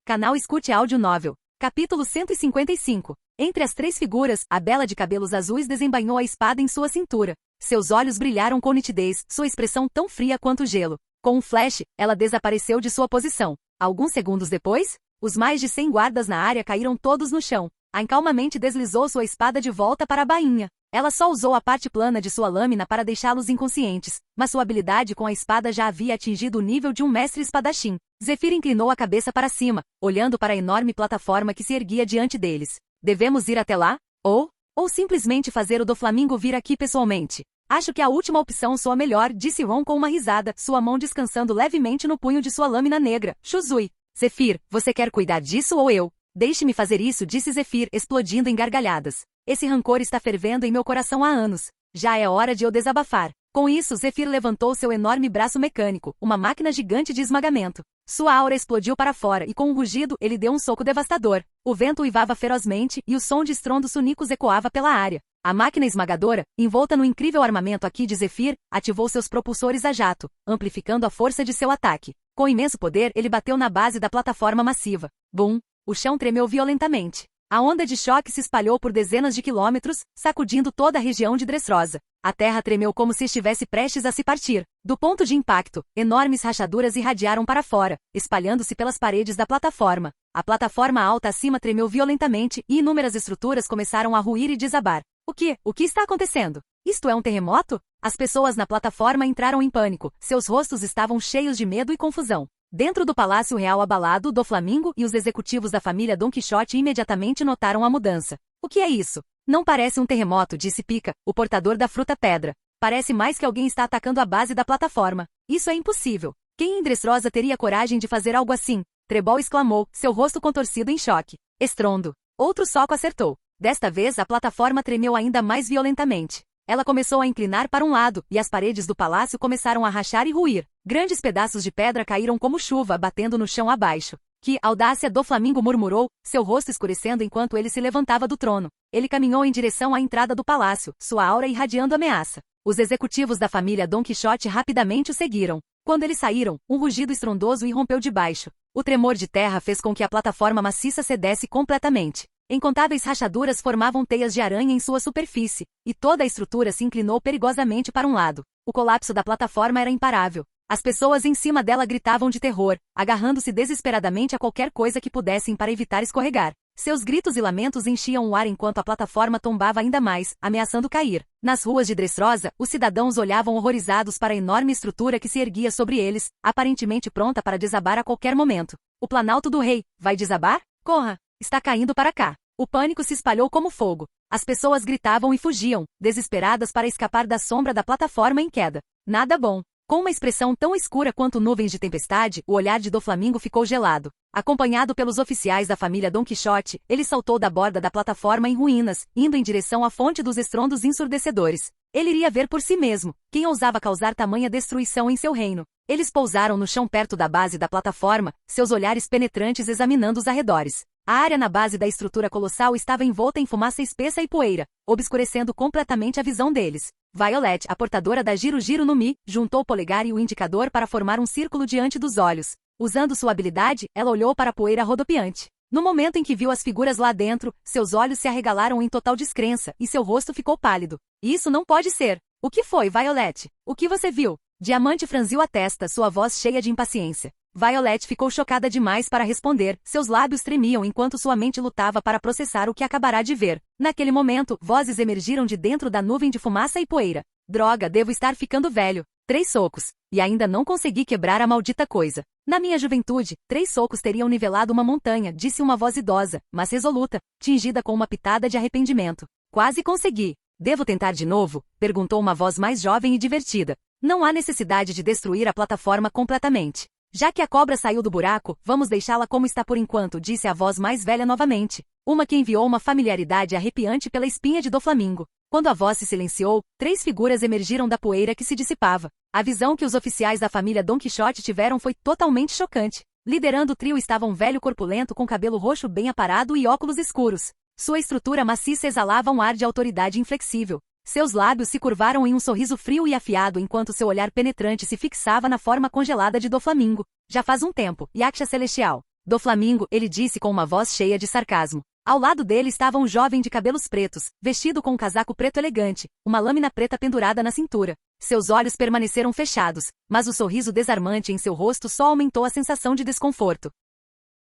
Canal Escute Áudio Novel. Capítulo 155. Entre as 3 figuras, a bela de cabelos azuis desembainhou a espada em sua cintura. Seus olhos brilharam com nitidez, sua expressão tão fria quanto gelo. Com um flash, ela desapareceu de sua posição. Alguns segundos depois, os mais de 100 guardas na área caíram todos no chão. Ain calmamente deslizou sua espada de volta para a bainha. Ela só usou a parte plana de sua lâmina para deixá-los inconscientes, mas sua habilidade com a espada já havia atingido o nível de um mestre espadachim. Zephyr inclinou a cabeça para cima, olhando para a enorme plataforma que se erguia diante deles. Devemos ir até lá? Ou simplesmente fazer o Doflamingo vir aqui pessoalmente? Acho que a última opção soa melhor, disse Ron com uma risada, sua mão descansando levemente no punho de sua lâmina negra. Shuzui. Zephyr, você quer cuidar disso ou eu? Deixe-me fazer isso, disse Zephyr, explodindo em gargalhadas. Esse rancor está fervendo em meu coração há anos. Já é hora de eu desabafar. Com isso, Zephyr levantou seu enorme braço mecânico, uma máquina gigante de esmagamento. Sua aura explodiu para fora e com um rugido, ele deu um soco devastador. O vento uivava ferozmente e o som de estrondos sonicos ecoava pela área. A máquina esmagadora, envolta no incrível armamento aqui de Zephyr, ativou seus propulsores a jato, amplificando a força de seu ataque. Com imenso poder, ele bateu na base da plataforma massiva. Bum! O chão tremeu violentamente. A onda de choque se espalhou por dezenas de quilômetros, sacudindo toda a região de Dressrosa. A terra tremeu como se estivesse prestes a se partir. Do ponto de impacto, enormes rachaduras irradiaram para fora, espalhando-se pelas paredes da plataforma. A plataforma alta acima tremeu violentamente e inúmeras estruturas começaram a ruir e desabar. O que está acontecendo? Isto é um terremoto? As pessoas na plataforma entraram em pânico, seus rostos estavam cheios de medo e confusão. Dentro do Palácio Real abalado, Doflamingo e os executivos da família Don Quixote imediatamente notaram a mudança. O que é isso? Não parece um terremoto, disse Pika, o portador da fruta pedra. Parece mais que alguém está atacando a base da plataforma. Isso é impossível. Quem em Dressrosa teria coragem de fazer algo assim? Trebol exclamou, seu rosto contorcido em choque. Estrondo. Outro soco acertou. Desta vez a plataforma tremeu ainda mais violentamente. Ela começou a inclinar para um lado, e as paredes do palácio começaram a rachar e ruir. Grandes pedaços de pedra caíram como chuva, batendo no chão abaixo. Que audácia, Doflamingo murmurou, seu rosto escurecendo enquanto ele se levantava do trono. Ele caminhou em direção à entrada do palácio, sua aura irradiando ameaça. Os executivos da família Don Quixote rapidamente o seguiram. Quando eles saíram, um rugido estrondoso irrompeu de baixo. O tremor de terra fez com que a plataforma maciça cedesse completamente. Incontáveis rachaduras formavam teias de aranha em sua superfície, e toda a estrutura se inclinou perigosamente para um lado. O colapso da plataforma era imparável. As pessoas em cima dela gritavam de terror, agarrando-se desesperadamente a qualquer coisa que pudessem para evitar escorregar. Seus gritos e lamentos enchiam o ar enquanto a plataforma tombava ainda mais, ameaçando cair. Nas ruas de Dressrosa, os cidadãos olhavam horrorizados para a enorme estrutura que se erguia sobre eles, aparentemente pronta para desabar a qualquer momento. O Planalto do Rei vai desabar? Corra! Está caindo para cá! O pânico se espalhou como fogo. As pessoas gritavam e fugiam, desesperadas para escapar da sombra da plataforma em queda. Nada bom. Com uma expressão tão escura quanto nuvens de tempestade, o olhar de Doflamingo ficou gelado. Acompanhado pelos oficiais da família Don Quixote, ele saltou da borda da plataforma em ruínas, indo em direção à fonte dos estrondos ensurdecedores. Ele iria ver por si mesmo, quem ousava causar tamanha destruição em seu reino. Eles pousaram no chão perto da base da plataforma, seus olhares penetrantes examinando os arredores. A área na base da estrutura colossal estava envolta em fumaça espessa e poeira, obscurecendo completamente a visão deles. Violet, a portadora da Giro no Mi, juntou o polegar e o indicador para formar um círculo diante dos olhos. Usando sua habilidade, ela olhou para a poeira rodopiante. No momento em que viu as figuras lá dentro, seus olhos se arregalaram em total descrença e seu rosto ficou pálido. Isso não pode ser! O que foi, Violet? O que você viu? Diamante franziu a testa, sua voz cheia de impaciência. Violet ficou chocada demais para responder, seus lábios tremiam enquanto sua mente lutava para processar o que acabará de ver. Naquele momento, vozes emergiram de dentro da nuvem de fumaça e poeira. Droga, devo estar ficando velho. 3 socos. E ainda não consegui quebrar a maldita coisa. Na minha juventude, 3 socos teriam nivelado uma montanha, disse uma voz idosa, mas resoluta, tingida com uma pitada de arrependimento. Quase consegui. Devo tentar de novo? Perguntou uma voz mais jovem e divertida. Não há necessidade de destruir a plataforma completamente. Já que a cobra saiu do buraco, vamos deixá-la como está por enquanto, disse a voz mais velha novamente. Uma que enviou uma familiaridade arrepiante pela espinha de Doflamingo. Quando a voz se silenciou, 3 figuras emergiram da poeira que se dissipava. A visão que os oficiais da família Don Quixote tiveram foi totalmente chocante. Liderando o trio estava um velho corpulento com cabelo roxo bem aparado e óculos escuros. Sua estrutura maciça exalava um ar de autoridade inflexível. Seus lábios se curvaram em um sorriso frio e afiado enquanto seu olhar penetrante se fixava na forma congelada de Doflamingo. Já faz um tempo, Yaksha Celestial. Doflamingo, ele disse com uma voz cheia de sarcasmo. Ao lado dele estava um jovem de cabelos pretos, vestido com um casaco preto elegante, uma lâmina preta pendurada na cintura. Seus olhos permaneceram fechados, mas o sorriso desarmante em seu rosto só aumentou a sensação de desconforto.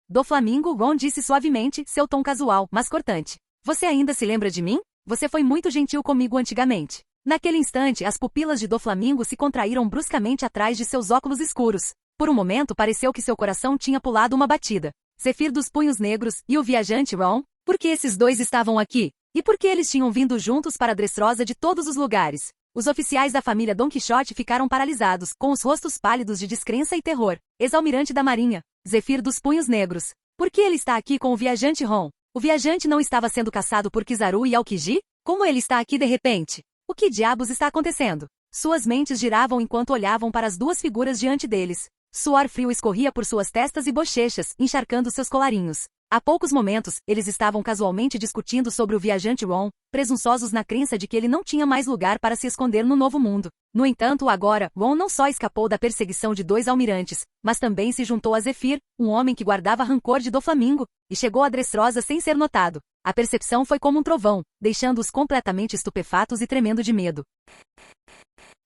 Doflamingo, Ron disse suavemente, seu tom casual, mas cortante. Você ainda se lembra de mim? Você foi muito gentil comigo antigamente. Naquele instante, as pupilas de Doflamingo se contraíram bruscamente atrás de seus óculos escuros. Por um momento pareceu que seu coração tinha pulado uma batida. Zefir dos Punhos Negros e o viajante Ron? Por que esses dois estavam aqui? E por que eles tinham vindo juntos para a Dressrosa de todos os lugares? Os oficiais da família Don Quixote ficaram paralisados, com os rostos pálidos de descrença e terror. Ex-almirante da Marinha, Zefir dos Punhos Negros. Por que ele está aqui com o viajante Ron? O viajante não estava sendo caçado por Kizaru e Aokiji? Como ele está aqui de repente? O que diabos está acontecendo? Suas mentes giravam enquanto olhavam para as 2 figuras diante deles. Suor frio escorria por suas testas e bochechas, encharcando seus colarinhos. Há poucos momentos, eles estavam casualmente discutindo sobre o viajante Ron, presunçosos na crença de que ele não tinha mais lugar para se esconder no novo mundo. No entanto, agora, Ron não só escapou da perseguição de 2 almirantes, mas também se juntou a Zefir, um homem que guardava rancor de Doflamingo, e chegou a Dressrosa sem ser notado. A percepção foi como um trovão, deixando-os completamente estupefatos e tremendo de medo.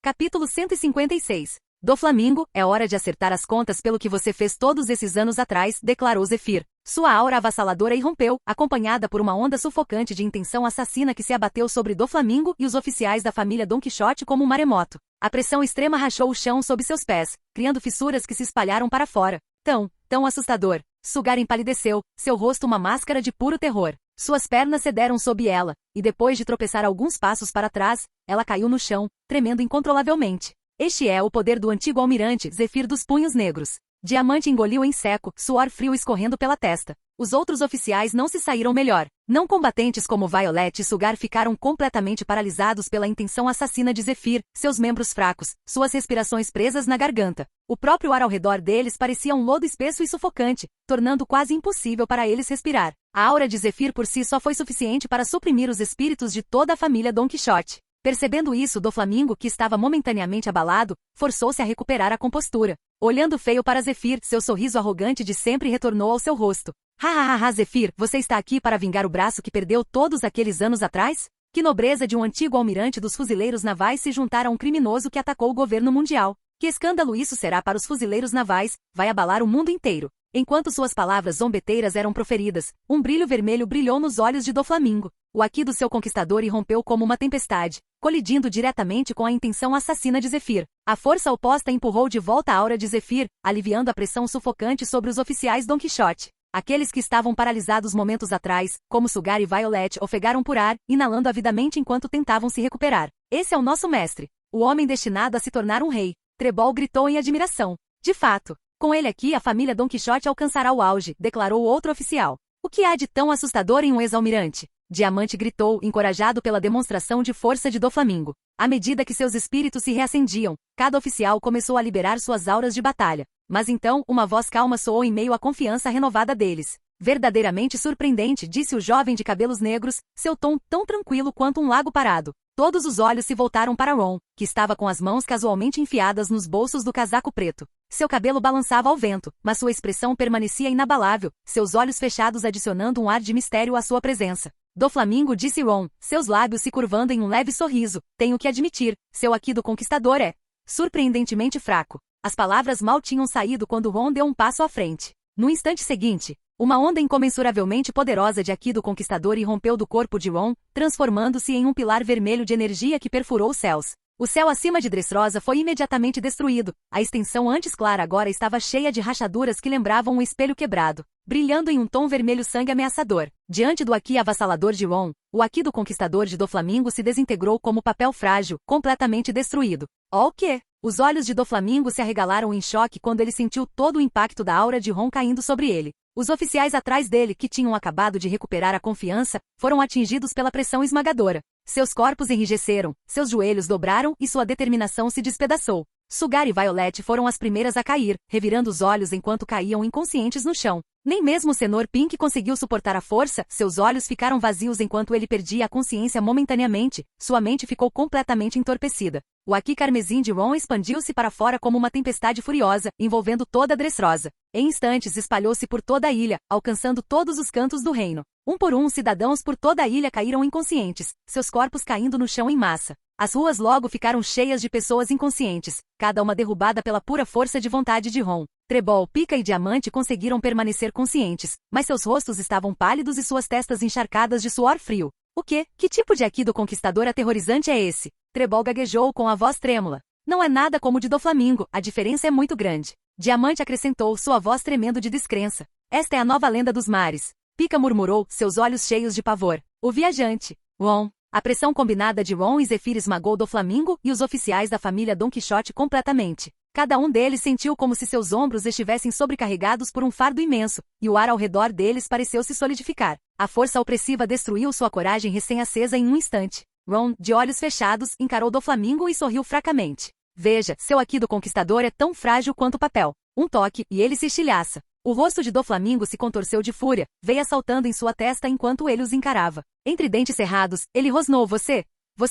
Capítulo 156. Doflamingo, é hora de acertar as contas pelo que você fez todos esses anos atrás, declarou Zefir. Sua aura avassaladora irrompeu, acompanhada por uma onda sufocante de intenção assassina que se abateu sobre Doflamingo e os oficiais da família Don Quixote como um maremoto. A pressão extrema rachou o chão sob seus pés, criando fissuras que se espalharam para fora. Tão assustador. Sugar empalideceu, seu rosto uma máscara de puro terror. Suas pernas cederam sob ela, e depois de tropeçar alguns passos para trás, ela caiu no chão, tremendo incontrolavelmente. Este é o poder do antigo almirante Zefir dos Punhos Negros. Diamante engoliu em seco, suor frio escorrendo pela testa. Os outros oficiais não se saíram melhor. Não combatentes como Violet e Sugar ficaram completamente paralisados pela intenção assassina de Zefir, seus membros fracos, suas respirações presas na garganta. O próprio ar ao redor deles parecia um lodo espesso e sufocante, tornando quase impossível para eles respirar. A aura de Zefir por si só foi suficiente para suprimir os espíritos de toda a família Don Quixote. Percebendo isso, Doflamingo, que estava momentaneamente abalado, forçou-se a recuperar a compostura. Olhando feio para Zefir, seu sorriso arrogante de sempre retornou ao seu rosto. Ha, Zefir, você está aqui para vingar o braço que perdeu todos aqueles anos atrás? Que nobreza de um antigo almirante dos fuzileiros navais se juntar a um criminoso que atacou o governo mundial. Que escândalo isso será para os fuzileiros navais, vai abalar o mundo inteiro. Enquanto suas palavras zombeteiras eram proferidas, um brilho vermelho brilhou nos olhos de Doflamingo. O aqui do seu conquistador irrompeu como uma tempestade, colidindo diretamente com a intenção assassina de Zefir. A força oposta empurrou de volta a aura de Zefir, aliviando a pressão sufocante sobre os oficiais Don Quixote. Aqueles que estavam paralisados momentos atrás, como Sugar e Violet, ofegaram por ar, inalando avidamente enquanto tentavam se recuperar. Esse é o nosso mestre. O homem destinado a se tornar um rei. Trebol gritou em admiração. De fato, com ele aqui a família Don Quixote alcançará o auge, declarou outro oficial. O que há de tão assustador em um ex-almirante? Diamante gritou, encorajado pela demonstração de força de Doflamingo. À medida que seus espíritos se reacendiam, cada oficial começou a liberar suas auras de batalha. Mas então, uma voz calma soou em meio à confiança renovada deles. Verdadeiramente surpreendente, disse o jovem de cabelos negros, seu tom tão tranquilo quanto um lago parado. Todos os olhos se voltaram para Ron, que estava com as mãos casualmente enfiadas nos bolsos do casaco preto. Seu cabelo balançava ao vento, mas sua expressão permanecia inabalável, seus olhos fechados adicionando um ar de mistério à sua presença. Doflamingo, disse Ron, seus lábios se curvando em um leve sorriso. Tenho que admitir, seu aqui do conquistador é surpreendentemente fraco. As palavras mal tinham saído quando Ron deu um passo à frente. No instante seguinte, uma onda incomensuravelmente poderosa de aqui do conquistador irrompeu do corpo de Ron, transformando-se em um pilar vermelho de energia que perfurou os céus. O céu acima de Dressrosa foi imediatamente destruído. A extensão antes clara agora estava cheia de rachaduras que lembravam um espelho quebrado, brilhando em um tom vermelho sangue ameaçador. Diante do aqui avassalador de Ron, o aqui do conquistador de Doflamingo se desintegrou como papel frágil, completamente destruído. Oh, o quê? Os olhos de Doflamingo se arregalaram em choque quando ele sentiu todo o impacto da aura de Ron caindo sobre ele. Os oficiais atrás dele, que tinham acabado de recuperar a confiança, foram atingidos pela pressão esmagadora. Seus corpos enrijeceram, seus joelhos dobraram e sua determinação se despedaçou. Sugar e Violet foram as primeiras a cair, revirando os olhos enquanto caíam inconscientes no chão. Nem mesmo o Senhor Pink conseguiu suportar a força, seus olhos ficaram vazios enquanto ele perdia a consciência momentaneamente, sua mente ficou completamente entorpecida. O aqui carmesim de Ron expandiu-se para fora como uma tempestade furiosa, envolvendo toda a Dressrosa. Em instantes espalhou-se por toda a ilha, alcançando todos os cantos do reino. Um por um, cidadãos por toda a ilha caíram inconscientes, seus corpos caindo no chão em massa. As ruas logo ficaram cheias de pessoas inconscientes, cada uma derrubada pela pura força de vontade de Ron. Trebol, Pica e Diamante conseguiram permanecer conscientes, mas seus rostos estavam pálidos e suas testas encharcadas de suor frio. O quê? Que tipo de aqui do conquistador aterrorizante é esse? Trebol gaguejou com a voz trêmula. Não é nada como o de Doflamingo, a diferença é muito grande. Diamante acrescentou, sua voz tremendo de descrença. Esta é a nova lenda dos mares. Pica murmurou, seus olhos cheios de pavor. O viajante. Ron. A pressão combinada de Ron e Zephyr esmagou Doflamingo e os oficiais da família Don Quixote completamente. Cada um deles sentiu como se seus ombros estivessem sobrecarregados por um fardo imenso, e o ar ao redor deles pareceu se solidificar. A força opressiva destruiu sua coragem recém-acesa em um instante. Ron, de olhos fechados, encarou Doflamingo e sorriu fracamente. Veja, seu aqui do conquistador é tão frágil quanto o papel. Um toque, e ele se estilhaça. O rosto de Doflamingo se contorceu de fúria, veia saltando em sua testa enquanto ele os encarava. Entre dentes cerrados, ele rosnou, Você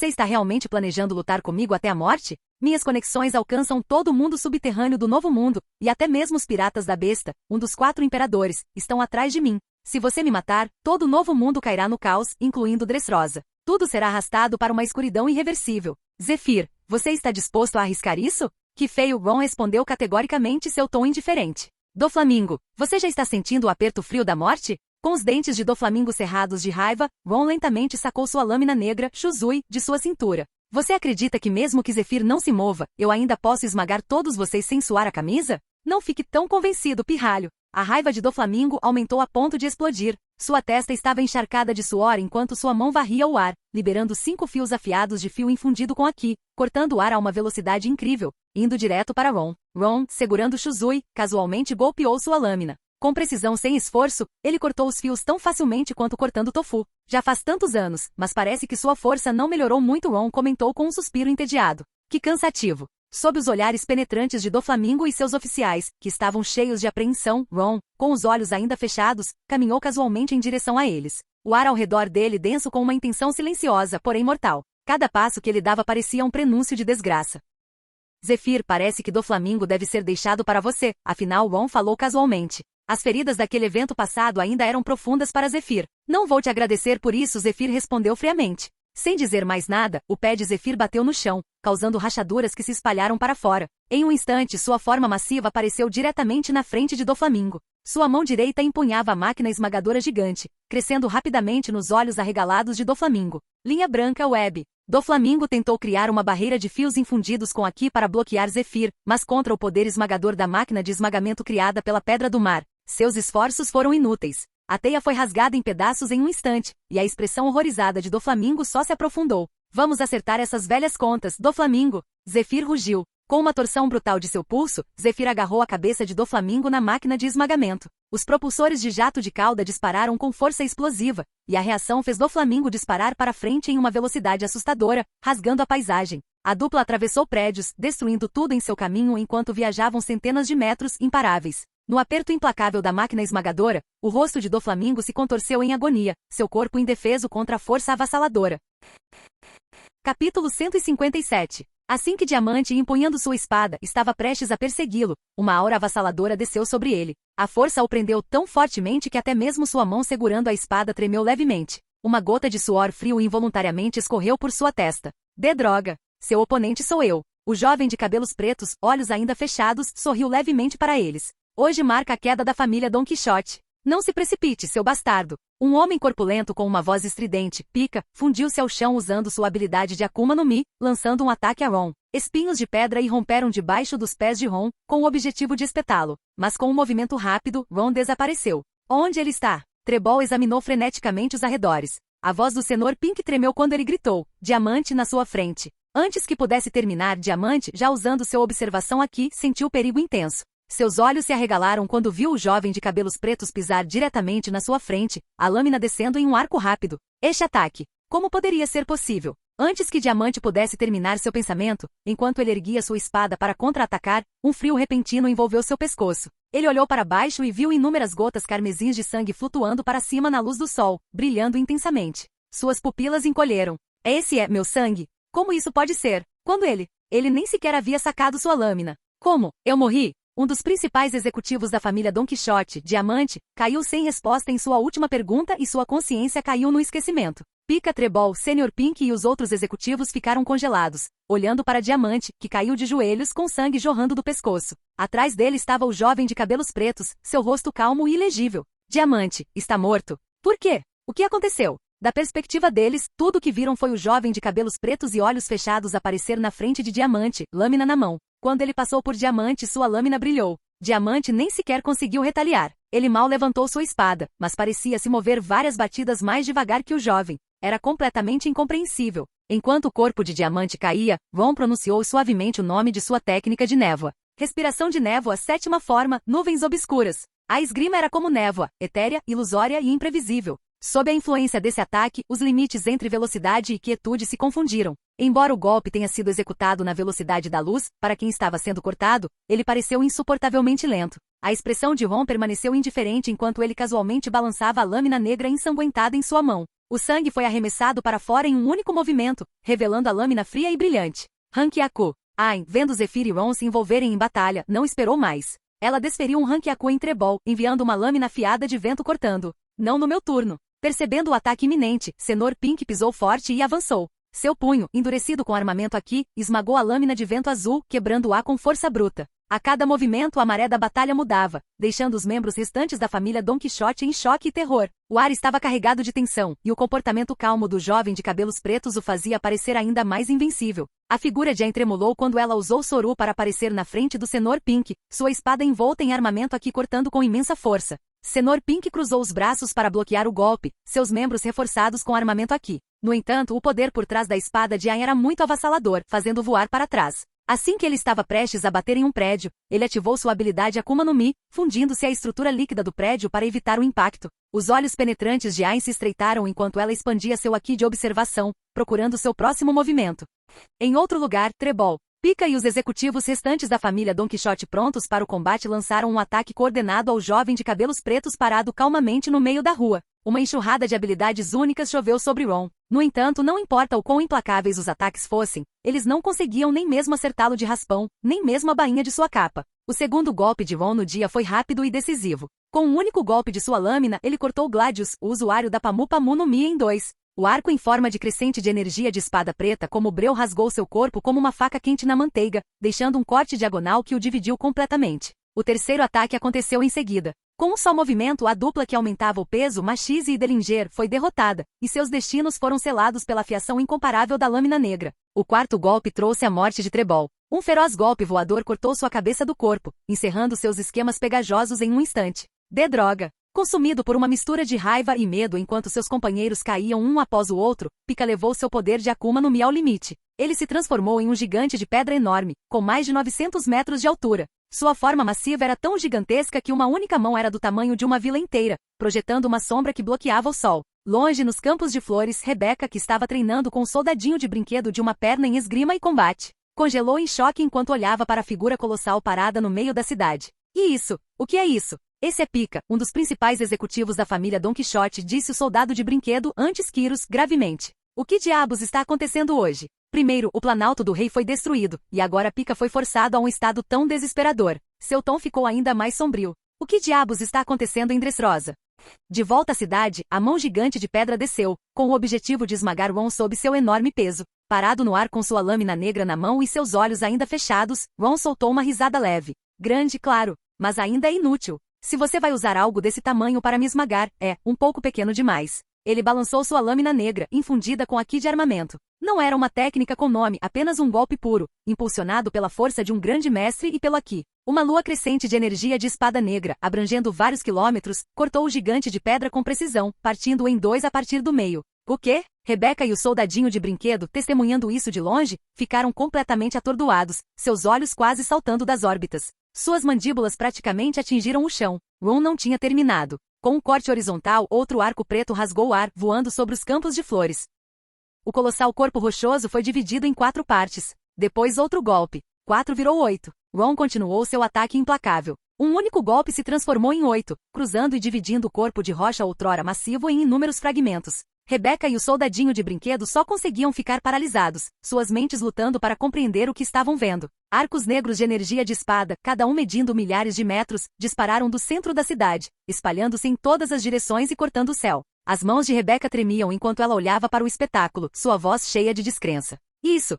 está realmente planejando lutar comigo até a morte? Minhas conexões alcançam todo o mundo subterrâneo do Novo Mundo, e até mesmo os piratas da besta, um dos 4 imperadores, estão atrás de mim. Se você me matar, todo o Novo Mundo cairá no caos, incluindo Dressrosa. Tudo será arrastado para uma escuridão irreversível. Zephyr, você está disposto a arriscar isso? Que feio, Ron respondeu categoricamente, seu tom indiferente. Doflamingo, você já está sentindo o aperto frio da morte? Com os dentes de Doflamingo cerrados de raiva, Ron lentamente sacou sua lâmina negra, Shuzui, de sua cintura. Você acredita que mesmo que Zephyr não se mova, eu ainda posso esmagar todos vocês sem suar a camisa? Não fique tão convencido, pirralho. A raiva de Doflamingo aumentou a ponto de explodir. Sua testa estava encharcada de suor enquanto sua mão varria o ar, liberando 5 fios afiados de fio infundido com aqui, cortando o ar a uma velocidade incrível, indo direto para Ron. Ron, segurando Shuzui, casualmente golpeou sua lâmina. Com precisão sem esforço, ele cortou os fios tão facilmente quanto cortando tofu. Já faz tantos anos, mas parece que sua força não melhorou muito, Ron comentou com um suspiro entediado. Que cansativo. Sob os olhares penetrantes de Doflamingo e seus oficiais, que estavam cheios de apreensão, Ron, com os olhos ainda fechados, caminhou casualmente em direção a eles. O ar ao redor dele denso com uma intenção silenciosa, porém mortal. Cada passo que ele dava parecia um prenúncio de desgraça. Zephyr, parece que Doflamingo deve ser deixado para você, afinal Ron falou casualmente. As feridas daquele evento passado ainda eram profundas para Zephyr. Não vou te agradecer por isso, Zephyr respondeu friamente. Sem dizer mais nada, o pé de Zephyr bateu no chão, causando rachaduras que se espalharam para fora. Em um instante, sua forma massiva apareceu diretamente na frente de Doflamingo. Sua mão direita empunhava a máquina esmagadora gigante, crescendo rapidamente nos olhos arregalados de Doflamingo. Linha branca web. Doflamingo tentou criar uma barreira de fios infundidos com aqui para bloquear Zephyr, mas contra o poder esmagador da máquina de esmagamento criada pela Pedra do Mar, Seus esforços foram inúteis. A teia foi rasgada em pedaços em um instante, e a expressão horrorizada de Doflamingo só se aprofundou. Vamos acertar essas velhas contas, Doflamingo! Zephyr rugiu. Com uma torção brutal de seu pulso, Zephyr agarrou a cabeça de Doflamingo na máquina de esmagamento. Os propulsores de jato de cauda dispararam com força explosiva, e a reação fez Doflamingo disparar para frente em uma velocidade assustadora, rasgando a paisagem. A dupla atravessou prédios, destruindo tudo em seu caminho enquanto viajavam centenas de metros imparáveis. No aperto implacável da máquina esmagadora, o rosto de Doflamingo se contorceu em agonia, seu corpo indefeso contra a força avassaladora. Capítulo 157. Assim que Diamante, empunhando sua espada, estava prestes a persegui-lo, uma aura avassaladora desceu sobre ele. A força o prendeu tão fortemente que até mesmo sua mão segurando a espada tremeu levemente. Uma gota de suor frio involuntariamente escorreu por sua testa. De droga! Seu oponente sou eu. O jovem de cabelos pretos, olhos ainda fechados, sorriu levemente para eles. Hoje marca a queda da família Don Quixote. Não se precipite, seu bastardo. Um homem corpulento com uma voz estridente, pica, fundiu-se ao chão usando sua habilidade de Akuma no Mi, lançando um ataque a Ron. Espinhos de pedra irromperam debaixo dos pés de Ron, com o objetivo de espetá-lo. Mas com um movimento rápido, Ron desapareceu. Onde ele está? Trebol examinou freneticamente os arredores. A voz do Senhor Pink tremeu quando ele gritou, Diamante na sua frente. Antes que pudesse terminar, Diamante, já usando sua observação aqui, sentiu perigo intenso. Seus olhos se arregalaram quando viu o jovem de cabelos pretos pisar diretamente na sua frente, a lâmina descendo em um arco rápido. Este ataque! Como poderia ser possível? Antes que Diamante pudesse terminar seu pensamento, enquanto ele erguia sua espada para contra-atacar, um frio repentino envolveu seu pescoço. Ele olhou para baixo e viu inúmeras gotas carmesins de sangue flutuando para cima na luz do sol, brilhando intensamente. Suas pupilas encolheram. Esse é meu sangue? Como isso pode ser? Quando ele nem sequer havia sacado sua lâmina. Como? Eu morri? Um dos principais executivos da família Don Quixote, Diamante, caiu sem resposta em sua última pergunta e sua consciência caiu no esquecimento. Pica Trebol, Sr. Pink e os outros executivos ficaram congelados, olhando para Diamante, que caiu de joelhos com sangue jorrando do pescoço. Atrás dele estava o jovem de cabelos pretos, seu rosto calmo e ilegível. Diamante, está morto. Por quê? O que aconteceu? Da perspectiva deles, tudo o que viram foi o jovem de cabelos pretos e olhos fechados aparecer na frente de Diamante, lâmina na mão. Quando ele passou por Diamante, sua lâmina brilhou. Diamante nem sequer conseguiu retaliar. Ele mal levantou sua espada, mas parecia se mover várias batidas mais devagar que o jovem. Era completamente incompreensível. Enquanto o corpo de Diamante caía, Ron pronunciou suavemente o nome de sua técnica de névoa. Respiração de névoa, sétima forma, nuvens obscuras. A esgrima era como névoa, etérea, ilusória e imprevisível. Sob a influência desse ataque, os limites entre velocidade e quietude se confundiram. Embora o golpe tenha sido executado na velocidade da luz, para quem estava sendo cortado, ele pareceu insuportavelmente lento. A expressão de Ron permaneceu indiferente enquanto ele casualmente balançava a lâmina negra ensanguentada em sua mão. O sangue foi arremessado para fora em um único movimento, revelando a lâmina fria e brilhante. Rankiaku. Ain, vendo Zephyr e Ron se envolverem em batalha, não esperou mais. Ela desferiu um Rankiaku em Trebol, enviando uma lâmina afiada de vento cortando. Não no meu turno. Percebendo o ataque iminente, Senhor Pink pisou forte e avançou. Seu punho, endurecido com armamento aqui, esmagou a lâmina de vento azul, quebrando-a com força bruta. A cada movimento a maré da batalha mudava, deixando os membros restantes da família Don Quixote em choque e terror. O ar estava carregado de tensão, e o comportamento calmo do jovem de cabelos pretos o fazia parecer ainda mais invencível. A figura de Ain tremulou quando ela usou Soru para aparecer na frente do Senhor Pink, sua espada envolta em armamento aqui cortando com imensa força. Senhor Pink cruzou os braços para bloquear o golpe, seus membros reforçados com armamento aqui. No entanto, o poder por trás da espada de Ain era muito avassalador, fazendo voar para trás. Assim que ele estava prestes a bater em um prédio, ele ativou sua habilidade Akuma no Mi, fundindo-se à estrutura líquida do prédio para evitar o impacto. Os olhos penetrantes de Ain se estreitaram enquanto ela expandia seu Aki de observação, procurando seu próximo movimento. Em outro lugar, Trebol, Pica e os executivos restantes da família Don Quixote prontos para o combate lançaram um ataque coordenado ao jovem de cabelos pretos parado calmamente no meio da rua. Uma enxurrada de habilidades únicas choveu sobre Ron. No entanto, não importa o quão implacáveis os ataques fossem, eles não conseguiam nem mesmo acertá-lo de raspão, nem mesmo a bainha de sua capa. O segundo golpe de Ron no dia foi rápido e decisivo. Com um único golpe de sua lâmina, ele cortou Gladius, o usuário da Pamu Pamu no Mi, em dois. O arco em forma de crescente de energia de espada preta como breu rasgou seu corpo como uma faca quente na manteiga, deixando um corte diagonal que o dividiu completamente. O terceiro ataque aconteceu em seguida. Com um só movimento, a dupla que aumentava o peso, Machise e Delinger, foi derrotada, e seus destinos foram selados pela fiação incomparável da lâmina negra. O quarto golpe trouxe a morte de Trebol. Um feroz golpe voador cortou sua cabeça do corpo, encerrando seus esquemas pegajosos em um instante. De droga! Consumido por uma mistura de raiva e medo enquanto seus companheiros caíam um após o outro, Pika levou seu poder de Akuma no Mi ao limite. Ele se transformou em um gigante de pedra enorme, com mais de 900 metros de altura. Sua forma massiva era tão gigantesca que uma única mão era do tamanho de uma vila inteira, projetando uma sombra que bloqueava o sol. Longe nos campos de flores, Rebecca, que estava treinando com um soldadinho de brinquedo de uma perna em esgrima e combate, congelou em choque enquanto olhava para a figura colossal parada no meio da cidade. E isso? O que é isso? Esse é Pika, um dos principais executivos da família Don Quixote, disse o soldado de brinquedo antes Quirus, gravemente. O que diabos está acontecendo hoje? Primeiro, o Planalto do Rei foi destruído, e agora Pika foi forçado a um estado tão desesperador. Seu tom ficou ainda mais sombrio. O que diabos está acontecendo em Dressrosa? De volta à cidade, a mão gigante de pedra desceu, com o objetivo de esmagar Ron sob seu enorme peso. Parado no ar com sua lâmina negra na mão e seus olhos ainda fechados, Ron soltou uma risada leve. Grande, claro, mas ainda é inútil. Se você vai usar algo desse tamanho para me esmagar, é um pouco pequeno demais. Ele balançou sua lâmina negra, infundida com a ki de armamento. Não era uma técnica com nome, apenas um golpe puro, impulsionado pela força de um grande mestre e pelo ki. Uma lua crescente de energia de espada negra, abrangendo vários quilômetros, cortou o gigante de pedra com precisão, partindo-o em dois a partir do meio. O quê? Rebecca e o soldadinho de brinquedo, testemunhando isso de longe, ficaram completamente atordoados, seus olhos quase saltando das órbitas. Suas mandíbulas praticamente atingiram o chão. Ron não tinha terminado. Com um corte horizontal, outro arco preto rasgou o ar, voando sobre os campos de flores. O colossal corpo rochoso foi dividido em 4 partes. Depois outro golpe. 4 virou 8. Ron continuou seu ataque implacável. Um único golpe se transformou em 8, cruzando e dividindo o corpo de rocha outrora massivo em inúmeros fragmentos. Rebecca e o soldadinho de brinquedo só conseguiam ficar paralisados, suas mentes lutando para compreender o que estavam vendo. Arcos negros de energia de espada, cada um medindo milhares de metros, dispararam do centro da cidade, espalhando-se em todas as direções e cortando o céu. As mãos de Rebecca tremiam enquanto ela olhava para o espetáculo, sua voz cheia de descrença. Isso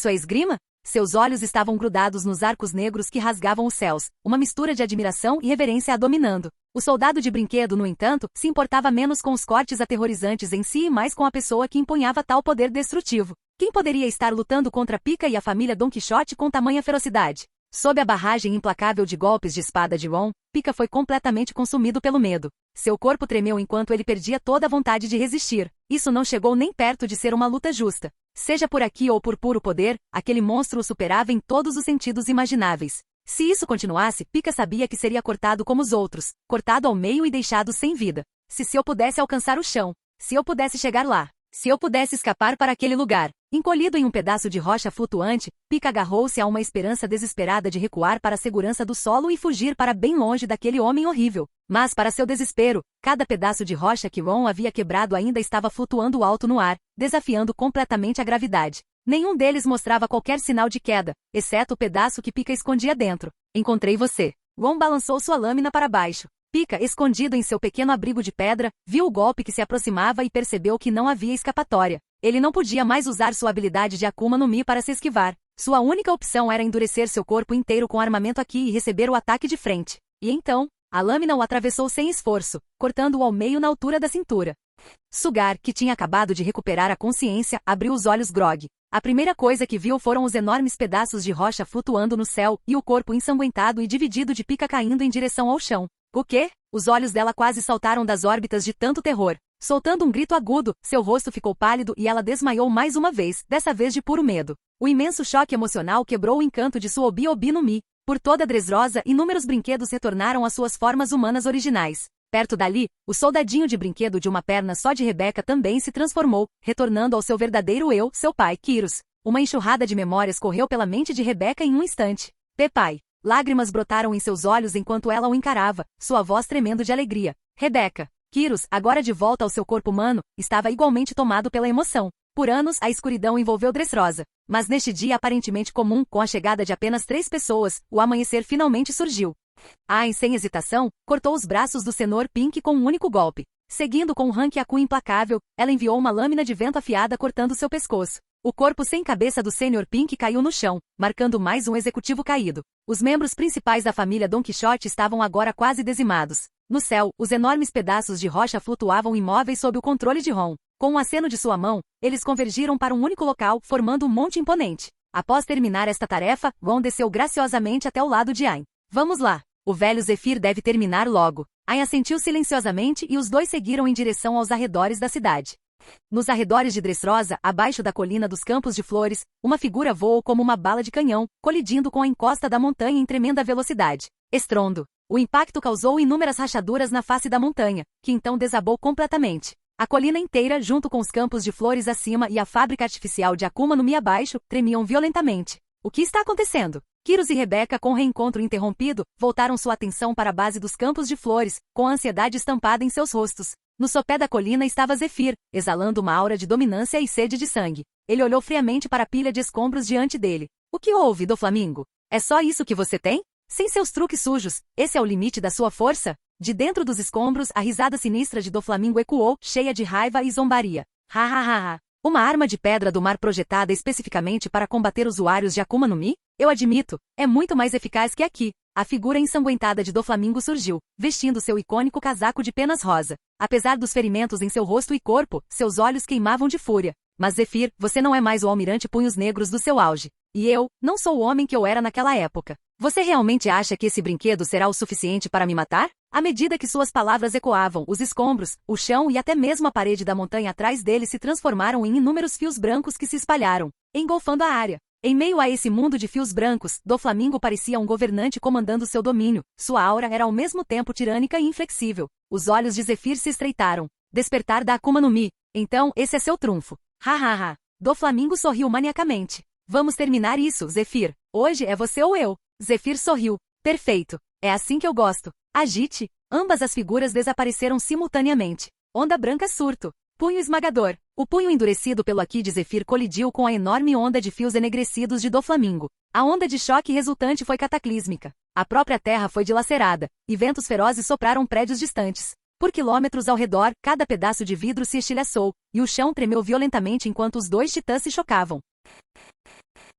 é esgrima? Seus olhos estavam grudados nos arcos negros que rasgavam os céus, uma mistura de admiração e reverência a dominando. O soldado de brinquedo, no entanto, se importava menos com os cortes aterrorizantes em si e mais com a pessoa que empunhava tal poder destrutivo. Quem poderia estar lutando contra Pika e a família Don Quixote com tamanha ferocidade? Sob a barragem implacável de golpes de espada de Ron, Pika foi completamente consumido pelo medo. Seu corpo tremeu enquanto ele perdia toda a vontade de resistir. Isso não chegou nem perto de ser uma luta justa. Seja por aqui ou por puro poder, aquele monstro o superava em todos os sentidos imagináveis. Se isso continuasse, Pika sabia que seria cortado como os outros, cortado ao meio e deixado sem vida. Se eu pudesse alcançar o chão, se eu pudesse chegar lá, se eu pudesse escapar para aquele lugar. Encolhido em um pedaço de rocha flutuante, Pika agarrou-se a uma esperança desesperada de recuar para a segurança do solo e fugir para bem longe daquele homem horrível. Mas, para seu desespero, cada pedaço de rocha que Ron havia quebrado ainda estava flutuando alto no ar, desafiando completamente a gravidade. Nenhum deles mostrava qualquer sinal de queda, exceto o pedaço que Pika escondia dentro. Encontrei você. Ron balançou sua lâmina para baixo. Pika, escondido em seu pequeno abrigo de pedra, viu o golpe que se aproximava e percebeu que não havia escapatória. Ele não podia mais usar sua habilidade de Akuma no Mi para se esquivar. Sua única opção era endurecer seu corpo inteiro com armamento aqui e receber o ataque de frente. E então, a lâmina o atravessou sem esforço, cortando-o ao meio na altura da cintura. Sugar, que tinha acabado de recuperar a consciência, abriu os olhos grogue. A primeira coisa que viu foram os enormes pedaços de rocha flutuando no céu e o corpo ensanguentado e dividido de Pika caindo em direção ao chão. O quê? Os olhos dela quase saltaram das órbitas de tanto terror. Soltando um grito agudo, seu rosto ficou pálido e ela desmaiou mais uma vez, dessa vez de puro medo. O imenso choque emocional quebrou o encanto de sua Obi-Obi no Mi. Por toda Dressrosa, inúmeros brinquedos retornaram às suas formas humanas originais. Perto dali, o soldadinho de brinquedo de uma perna só de Rebecca também se transformou, retornando ao seu verdadeiro eu, seu pai, Quirus. Uma enxurrada de memórias correu pela mente de Rebecca em um instante. Pai. Lágrimas brotaram em seus olhos enquanto ela o encarava, sua voz tremendo de alegria. Rebecca. Quirus, agora de volta ao seu corpo humano, estava igualmente tomado pela emoção. Por anos, a escuridão envolveu Dressrosa. Mas neste dia aparentemente comum, com a chegada de apenas 3 pessoas, o amanhecer finalmente surgiu. Ain, sem hesitação, cortou os braços do Senhor Pink com um único golpe. Seguindo com um ranque Aku implacável, ela enviou uma lâmina de vento afiada cortando seu pescoço. O corpo sem cabeça do Sr. Pink caiu no chão, marcando mais um executivo caído. Os membros principais da família Don Quixote estavam agora quase dizimados. No céu, os enormes pedaços de rocha flutuavam imóveis sob o controle de Ron. Com um aceno de sua mão, eles convergiram para um único local, formando um monte imponente. Após terminar esta tarefa, Ron desceu graciosamente até o lado de Ain. Vamos lá. O velho Zephyr deve terminar logo. Aang assentiu silenciosamente e os dois seguiram em direção aos arredores da cidade. Nos arredores de Dressrosa, abaixo da colina dos Campos de Flores, uma figura voou como uma bala de canhão, colidindo com a encosta da montanha em tremenda velocidade. Estrondo. O impacto causou inúmeras rachaduras na face da montanha, que então desabou completamente. A colina inteira, junto com os campos de flores acima e a fábrica artificial de Akuma no Mi abaixo, tremiam violentamente. O que está acontecendo? Kyros e Rebeca, com o reencontro interrompido, voltaram sua atenção para a base dos campos de flores, com a ansiedade estampada em seus rostos. No sopé da colina estava Zephyr, exalando uma aura de dominância e sede de sangue. Ele olhou friamente para a pilha de escombros diante dele. O que houve, Doflamingo? É só isso que você tem? Sem seus truques sujos, esse é o limite da sua força? De dentro dos escombros, a risada sinistra de Doflamingo ecoou, cheia de raiva e zombaria. Ha ha ha ha. Uma arma de pedra do mar projetada especificamente para combater usuários de Akuma no Mi? Eu admito, é muito mais eficaz que aqui. A figura ensanguentada de Doflamingo surgiu, vestindo seu icônico casaco de penas rosa. Apesar dos ferimentos em seu rosto e corpo, seus olhos queimavam de fúria. Mas Zephyr, você não é mais o almirante Punhos Negros do seu auge. E eu, não sou o homem que eu era naquela época. Você realmente acha que esse brinquedo será o suficiente para me matar? À medida que suas palavras ecoavam, os escombros, o chão e até mesmo a parede da montanha atrás dele se transformaram em inúmeros fios brancos que se espalharam, engolfando a área. Em meio a esse mundo de fios brancos, Doflamingo parecia um governante comandando seu domínio. Sua aura era ao mesmo tempo tirânica e inflexível. Os olhos de Zephyr se estreitaram. Despertar da Akuma no Mi. Então, esse é seu trunfo. Ha ha ha. Doflamingo sorriu maniacamente. Vamos terminar isso, Zephyr. Hoje é você ou eu. Zephyr sorriu. Perfeito. É assim que eu gosto. Agite. Ambas as figuras desapareceram simultaneamente. Onda branca surto. Punho esmagador. O punho endurecido pelo Aki de Zephyr colidiu com a enorme onda de fios enegrecidos de Doflamingo. A onda de choque resultante foi cataclísmica. A própria terra foi dilacerada, e ventos ferozes sopraram prédios distantes. Por quilômetros ao redor, cada pedaço de vidro se estilhaçou, e o chão tremeu violentamente enquanto os dois titãs se chocavam.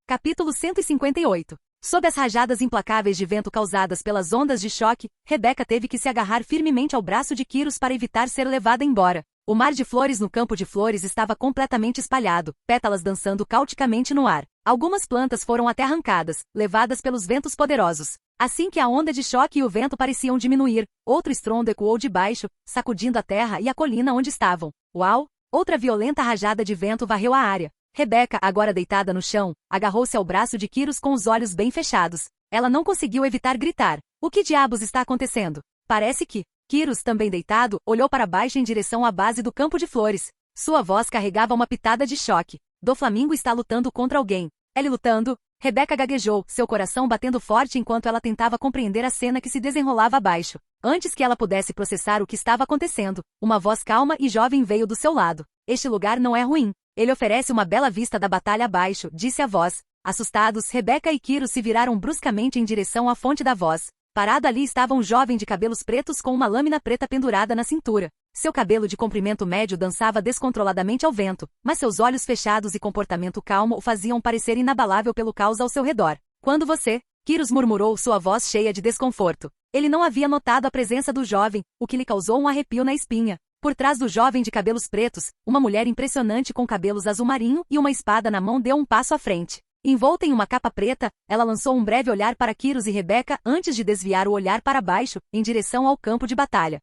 Capítulo 158. Sob as rajadas implacáveis de vento causadas pelas ondas de choque, Rebeca teve que se agarrar firmemente ao braço de Kyros para evitar ser levada embora. O mar de flores no campo de flores estava completamente espalhado, pétalas dançando caoticamente no ar. Algumas plantas foram até arrancadas, levadas pelos ventos poderosos. Assim que a onda de choque e o vento pareciam diminuir, outro estrondo ecoou de baixo, sacudindo a terra e a colina onde estavam. Uau! Outra violenta rajada de vento varreu a área. Rebeca, agora deitada no chão, agarrou-se ao braço de Kyros com os olhos bem fechados. Ela não conseguiu evitar gritar. O que diabos está acontecendo? Parece que... Kyros, também deitado, olhou para baixo em direção à base do campo de flores. Sua voz carregava uma pitada de choque. Doflamingo está lutando contra alguém. Ele lutando? Rebeca gaguejou, seu coração batendo forte enquanto ela tentava compreender a cena que se desenrolava abaixo. Antes que ela pudesse processar o que estava acontecendo, uma voz calma e jovem veio do seu lado. Este lugar não é ruim. Ele oferece uma bela vista da batalha abaixo, disse a voz. Assustados, Rebeca e Kyros se viraram bruscamente em direção à fonte da voz. Parado ali estava um jovem de cabelos pretos com uma lâmina preta pendurada na cintura. Seu cabelo de comprimento médio dançava descontroladamente ao vento, mas seus olhos fechados e comportamento calmo o faziam parecer inabalável pelo caos ao seu redor. Quando você... Kyros murmurou, sua voz cheia de desconforto. Ele não havia notado a presença do jovem, o que lhe causou um arrepio na espinha. Por trás do jovem de cabelos pretos, uma mulher impressionante com cabelos azul marinho e uma espada na mão deu um passo à frente. Envolta em uma capa preta, ela lançou um breve olhar para Kyros e Rebeca antes de desviar o olhar para baixo, em direção ao campo de batalha.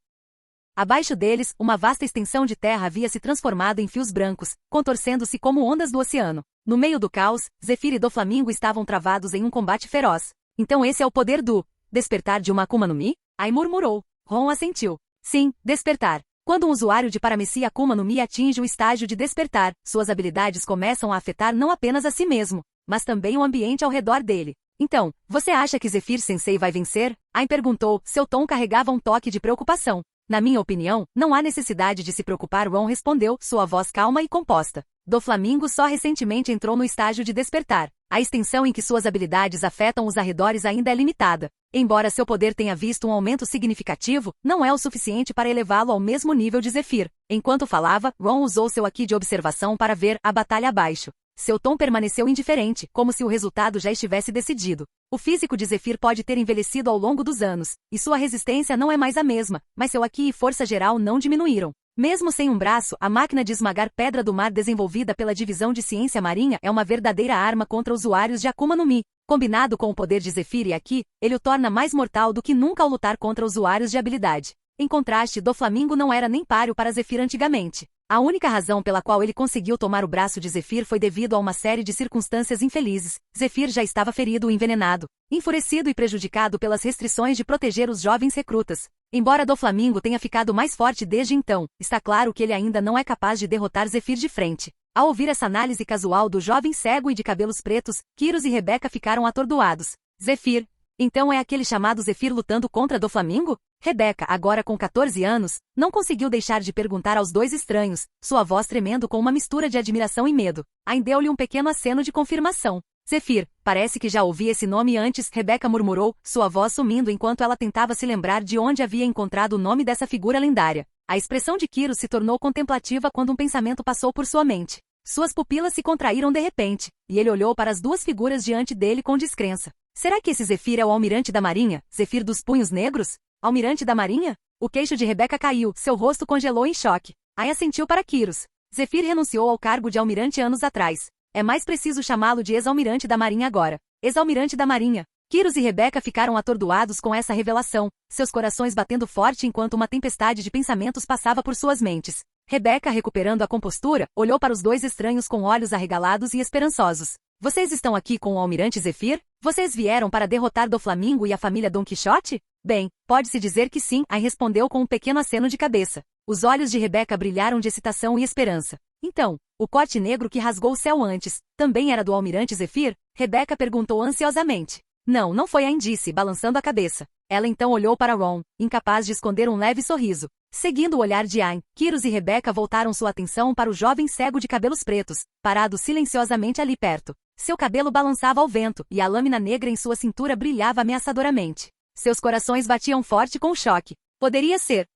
Abaixo deles, uma vasta extensão de terra havia se transformado em fios brancos, contorcendo-se como ondas do oceano. No meio do caos, Zephyr e Doflamingo estavam travados em um combate feroz. Então esse é o poder do... despertar de uma Akuma no Mi? Ai murmurou. Ron assentiu. Sim, despertar. Quando um usuário de Paramecia Akuma no Mi atinge o estágio de despertar, suas habilidades começam a afetar não apenas a si mesmo, mas também o ambiente ao redor dele. Então, você acha que Zephyr Sensei vai vencer? Ain perguntou, seu tom carregava um toque de preocupação. Na minha opinião, não há necessidade de se preocupar, Ron respondeu, sua voz calma e composta. Doflamingo só recentemente entrou no estágio de despertar. A extensão em que suas habilidades afetam os arredores ainda é limitada. Embora seu poder tenha visto um aumento significativo, não é o suficiente para elevá-lo ao mesmo nível de Zephyr. Enquanto falava, Ron usou seu Aki de observação para ver a batalha abaixo. Seu tom permaneceu indiferente, como se o resultado já estivesse decidido. O físico de Zephyr pode ter envelhecido ao longo dos anos, e sua resistência não é mais a mesma, mas seu Aki e força geral não diminuíram. Mesmo sem um braço, a máquina de esmagar pedra do mar desenvolvida pela Divisão de Ciência Marinha é uma verdadeira arma contra usuários de Akuma no Mi. Combinado com o poder de Zephyr e aqui, ele o torna mais mortal do que nunca ao lutar contra usuários de habilidade. Em contraste, Doflamingo não era nem páreo para Zephyr antigamente. A única razão pela qual ele conseguiu tomar o braço de Zephyr foi devido a uma série de circunstâncias infelizes. Zephyr já estava ferido e envenenado, enfurecido e prejudicado pelas restrições de proteger os jovens recrutas. Embora Doflamingo tenha ficado mais forte desde então, está claro que ele ainda não é capaz de derrotar Zephyr de frente. Ao ouvir essa análise casual do jovem cego e de cabelos pretos, Kyros e Rebecca ficaram atordoados. Zephyr. Então é aquele chamado Zephyr lutando contra Doflamingo? Rebecca, agora com 14 anos, não conseguiu deixar de perguntar aos dois estranhos, sua voz tremendo com uma mistura de admiração e medo. Ain deu-lhe um pequeno aceno de confirmação. Zephyr, parece que já ouvi esse nome antes, Rebecca murmurou, sua voz sumindo enquanto ela tentava se lembrar de onde havia encontrado o nome dessa figura lendária. A expressão de Kyros se tornou contemplativa quando um pensamento passou por sua mente. Suas pupilas se contraíram de repente, e ele olhou para as duas figuras diante dele com descrença. Será que esse Zephyr é o almirante da marinha, Zephyr dos punhos negros? Almirante da marinha? O queixo de Rebecca caiu, seu rosto congelou em choque. Ain assentiu para Kyros. Zephyr renunciou ao cargo de almirante anos atrás. É mais preciso chamá-lo de ex-almirante da marinha agora. Ex-almirante da marinha. Kyros e Rebecca ficaram atordoados com essa revelação, seus corações batendo forte enquanto uma tempestade de pensamentos passava por suas mentes. Rebecca, recuperando a compostura, olhou para os dois estranhos com olhos arregalados e esperançosos. Vocês estão aqui com o almirante Zephyr? Vocês vieram para derrotar Doflamingo e a família Don Quixote? Bem, pode-se dizer que sim, Ain respondeu com um pequeno aceno de cabeça. Os olhos de Rebecca brilharam de excitação e esperança. Então, o corte negro que rasgou o céu antes, também era do almirante Zephyr? Rebecca perguntou ansiosamente. Não, não foi, Ain disse, balançando a cabeça. Ela então olhou para Ron, incapaz de esconder um leve sorriso. Seguindo o olhar de Ain, Kyros e Rebecca voltaram sua atenção para o jovem cego de cabelos pretos, parado silenciosamente ali perto. Seu cabelo balançava ao vento, e a lâmina negra em sua cintura brilhava ameaçadoramente. Seus corações batiam forte com o choque. Poderia ser.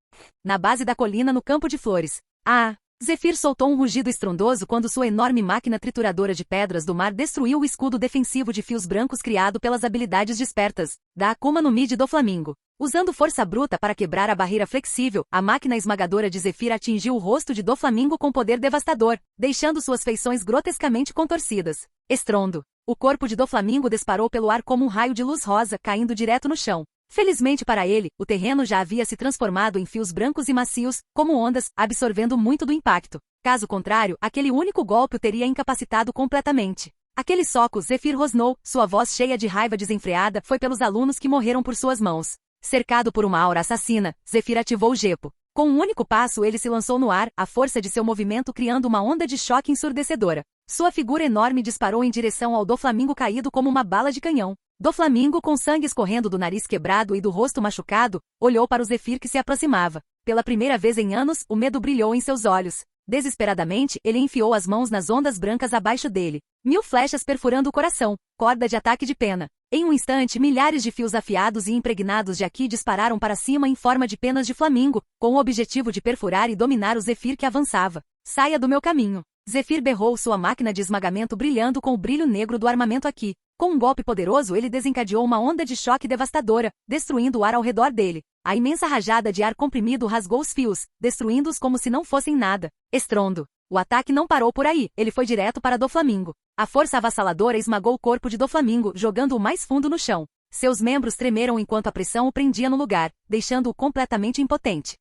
Na base da colina no campo de flores. Ah! Zephyr soltou um rugido estrondoso quando sua enorme máquina trituradora de pedras do mar destruiu o escudo defensivo de fios brancos criado pelas habilidades despertas da Akuma no Mi de Doflamingo. Usando força bruta para quebrar a barreira flexível, a máquina esmagadora de Zephyr atingiu o rosto de Doflamingo com poder devastador, deixando suas feições grotescamente contorcidas. Estrondo. O corpo de Doflamingo disparou pelo ar como um raio de luz rosa, caindo direto no chão. Felizmente para ele, o terreno já havia se transformado em fios brancos e macios, como ondas, absorvendo muito do impacto. Caso contrário, aquele único golpe o teria incapacitado completamente. Aquele soco, Zephyr rosnou, sua voz cheia de raiva desenfreada, foi pelos alunos que morreram por suas mãos. Cercado por uma aura assassina, Zephyr ativou o Gepo. Com um único passo ele se lançou no ar, a força de seu movimento criando uma onda de choque ensurdecedora. Sua figura enorme disparou em direção ao Doflamingo caído como uma bala de canhão. Doflamingo, com sangue escorrendo do nariz quebrado e do rosto machucado, olhou para o Zephyr que se aproximava. Pela primeira vez em anos, o medo brilhou em seus olhos. Desesperadamente, ele enfiou as mãos nas ondas brancas abaixo dele. 1000 flechas perfurando o coração, corda de ataque de pena. Em um instante, milhares de fios afiados e impregnados de Aki dispararam para cima em forma de penas de flamingo, com o objetivo de perfurar e dominar o Zephyr que avançava. Saia do meu caminho. Zephyr berrou, sua máquina de esmagamento brilhando com o brilho negro do armamento Aki. Com um golpe poderoso ele desencadeou uma onda de choque devastadora, destruindo o ar ao redor dele. A imensa rajada de ar comprimido rasgou os fios, destruindo-os como se não fossem nada. Estrondo. O ataque não parou por aí, ele foi direto para Doflamingo. A força avassaladora esmagou o corpo de Doflamingo, jogando-o mais fundo no chão. Seus membros tremeram enquanto a pressão o prendia no lugar, deixando-o completamente impotente.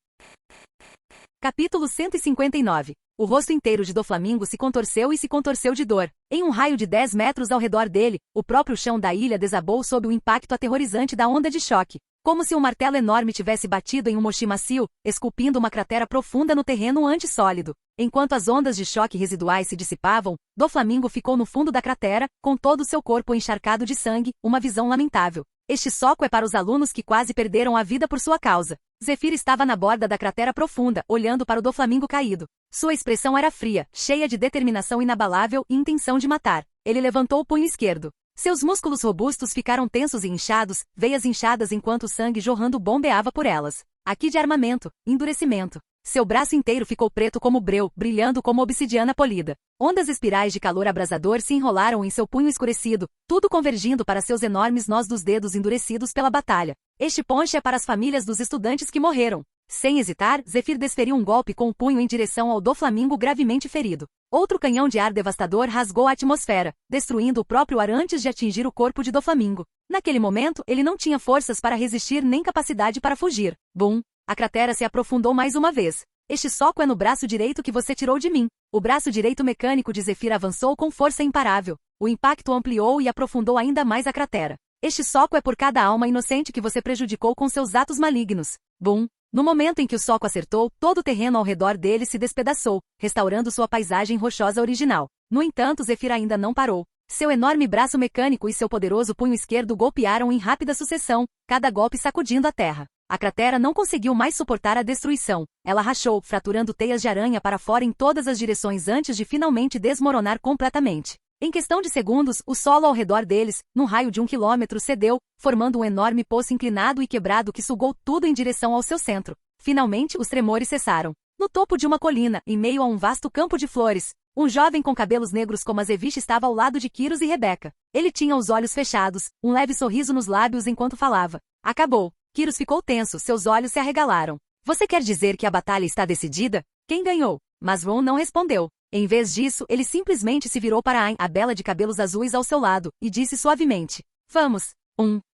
Capítulo 159. O rosto inteiro de Doflamingo se contorceu de dor. Em um raio de 10 metros ao redor dele, o próprio chão da ilha desabou sob o impacto aterrorizante da onda de choque. Como se um martelo enorme tivesse batido em um mochi macio, esculpindo uma cratera profunda no terreno antissólido. Enquanto as ondas de choque residuais se dissipavam, Doflamingo ficou no fundo da cratera, com todo o seu corpo encharcado de sangue, uma visão lamentável. Este soco é para os alunos que quase perderam a vida por sua causa. Zephyr estava na borda da cratera profunda, olhando para o Doflamingo caído. Sua expressão era fria, cheia de determinação inabalável e intenção de matar. Ele levantou o punho esquerdo. Seus músculos robustos ficaram tensos e inchados, veias inchadas enquanto o sangue jorrando bombeava por elas. Aqui de armamento, endurecimento. Seu braço inteiro ficou preto como breu, brilhando como obsidiana polida. Ondas espirais de calor abrasador se enrolaram em seu punho escurecido, tudo convergindo para seus enormes nós dos dedos endurecidos pela batalha. Este ponche é para as famílias dos estudantes que morreram. Sem hesitar, Zephyr desferiu um golpe com o punho em direção ao Doflamingo gravemente ferido. Outro canhão de ar devastador rasgou a atmosfera, destruindo o próprio ar antes de atingir o corpo de Doflamingo. Naquele momento, ele não tinha forças para resistir nem capacidade para fugir. Bum! A cratera se aprofundou mais uma vez. Este soco é no braço direito que você tirou de mim. O braço direito mecânico de Zephyr avançou com força imparável. O impacto ampliou e aprofundou ainda mais a cratera. Este soco é por cada alma inocente que você prejudicou com seus atos malignos. Bum! No momento em que o soco acertou, todo o terreno ao redor dele se despedaçou, restaurando sua paisagem rochosa original. No entanto, Zephyr ainda não parou. Seu enorme braço mecânico e seu poderoso punho esquerdo golpearam em rápida sucessão, cada golpe sacudindo a terra. A cratera não conseguiu mais suportar a destruição. Ela rachou, fraturando teias de aranha para fora em todas as direções antes de finalmente desmoronar completamente. Em questão de segundos, o solo ao redor deles, num raio de 1 quilômetro, cedeu, formando um enorme poço inclinado e quebrado que sugou tudo em direção ao seu centro. Finalmente, os tremores cessaram. No topo de uma colina, em meio a um vasto campo de flores, um jovem com cabelos negros como Azevish estava ao lado de Kyros e Rebeca. Ele tinha os olhos fechados, um leve sorriso nos lábios enquanto falava. Acabou. Kyros ficou tenso, seus olhos se arregalaram. Você quer dizer que a batalha está decidida? Quem ganhou? Mas Ron não respondeu. Em vez disso, ele simplesmente se virou para Ayn, a bela de cabelos azuis ao seu lado, e disse suavemente. Vamos.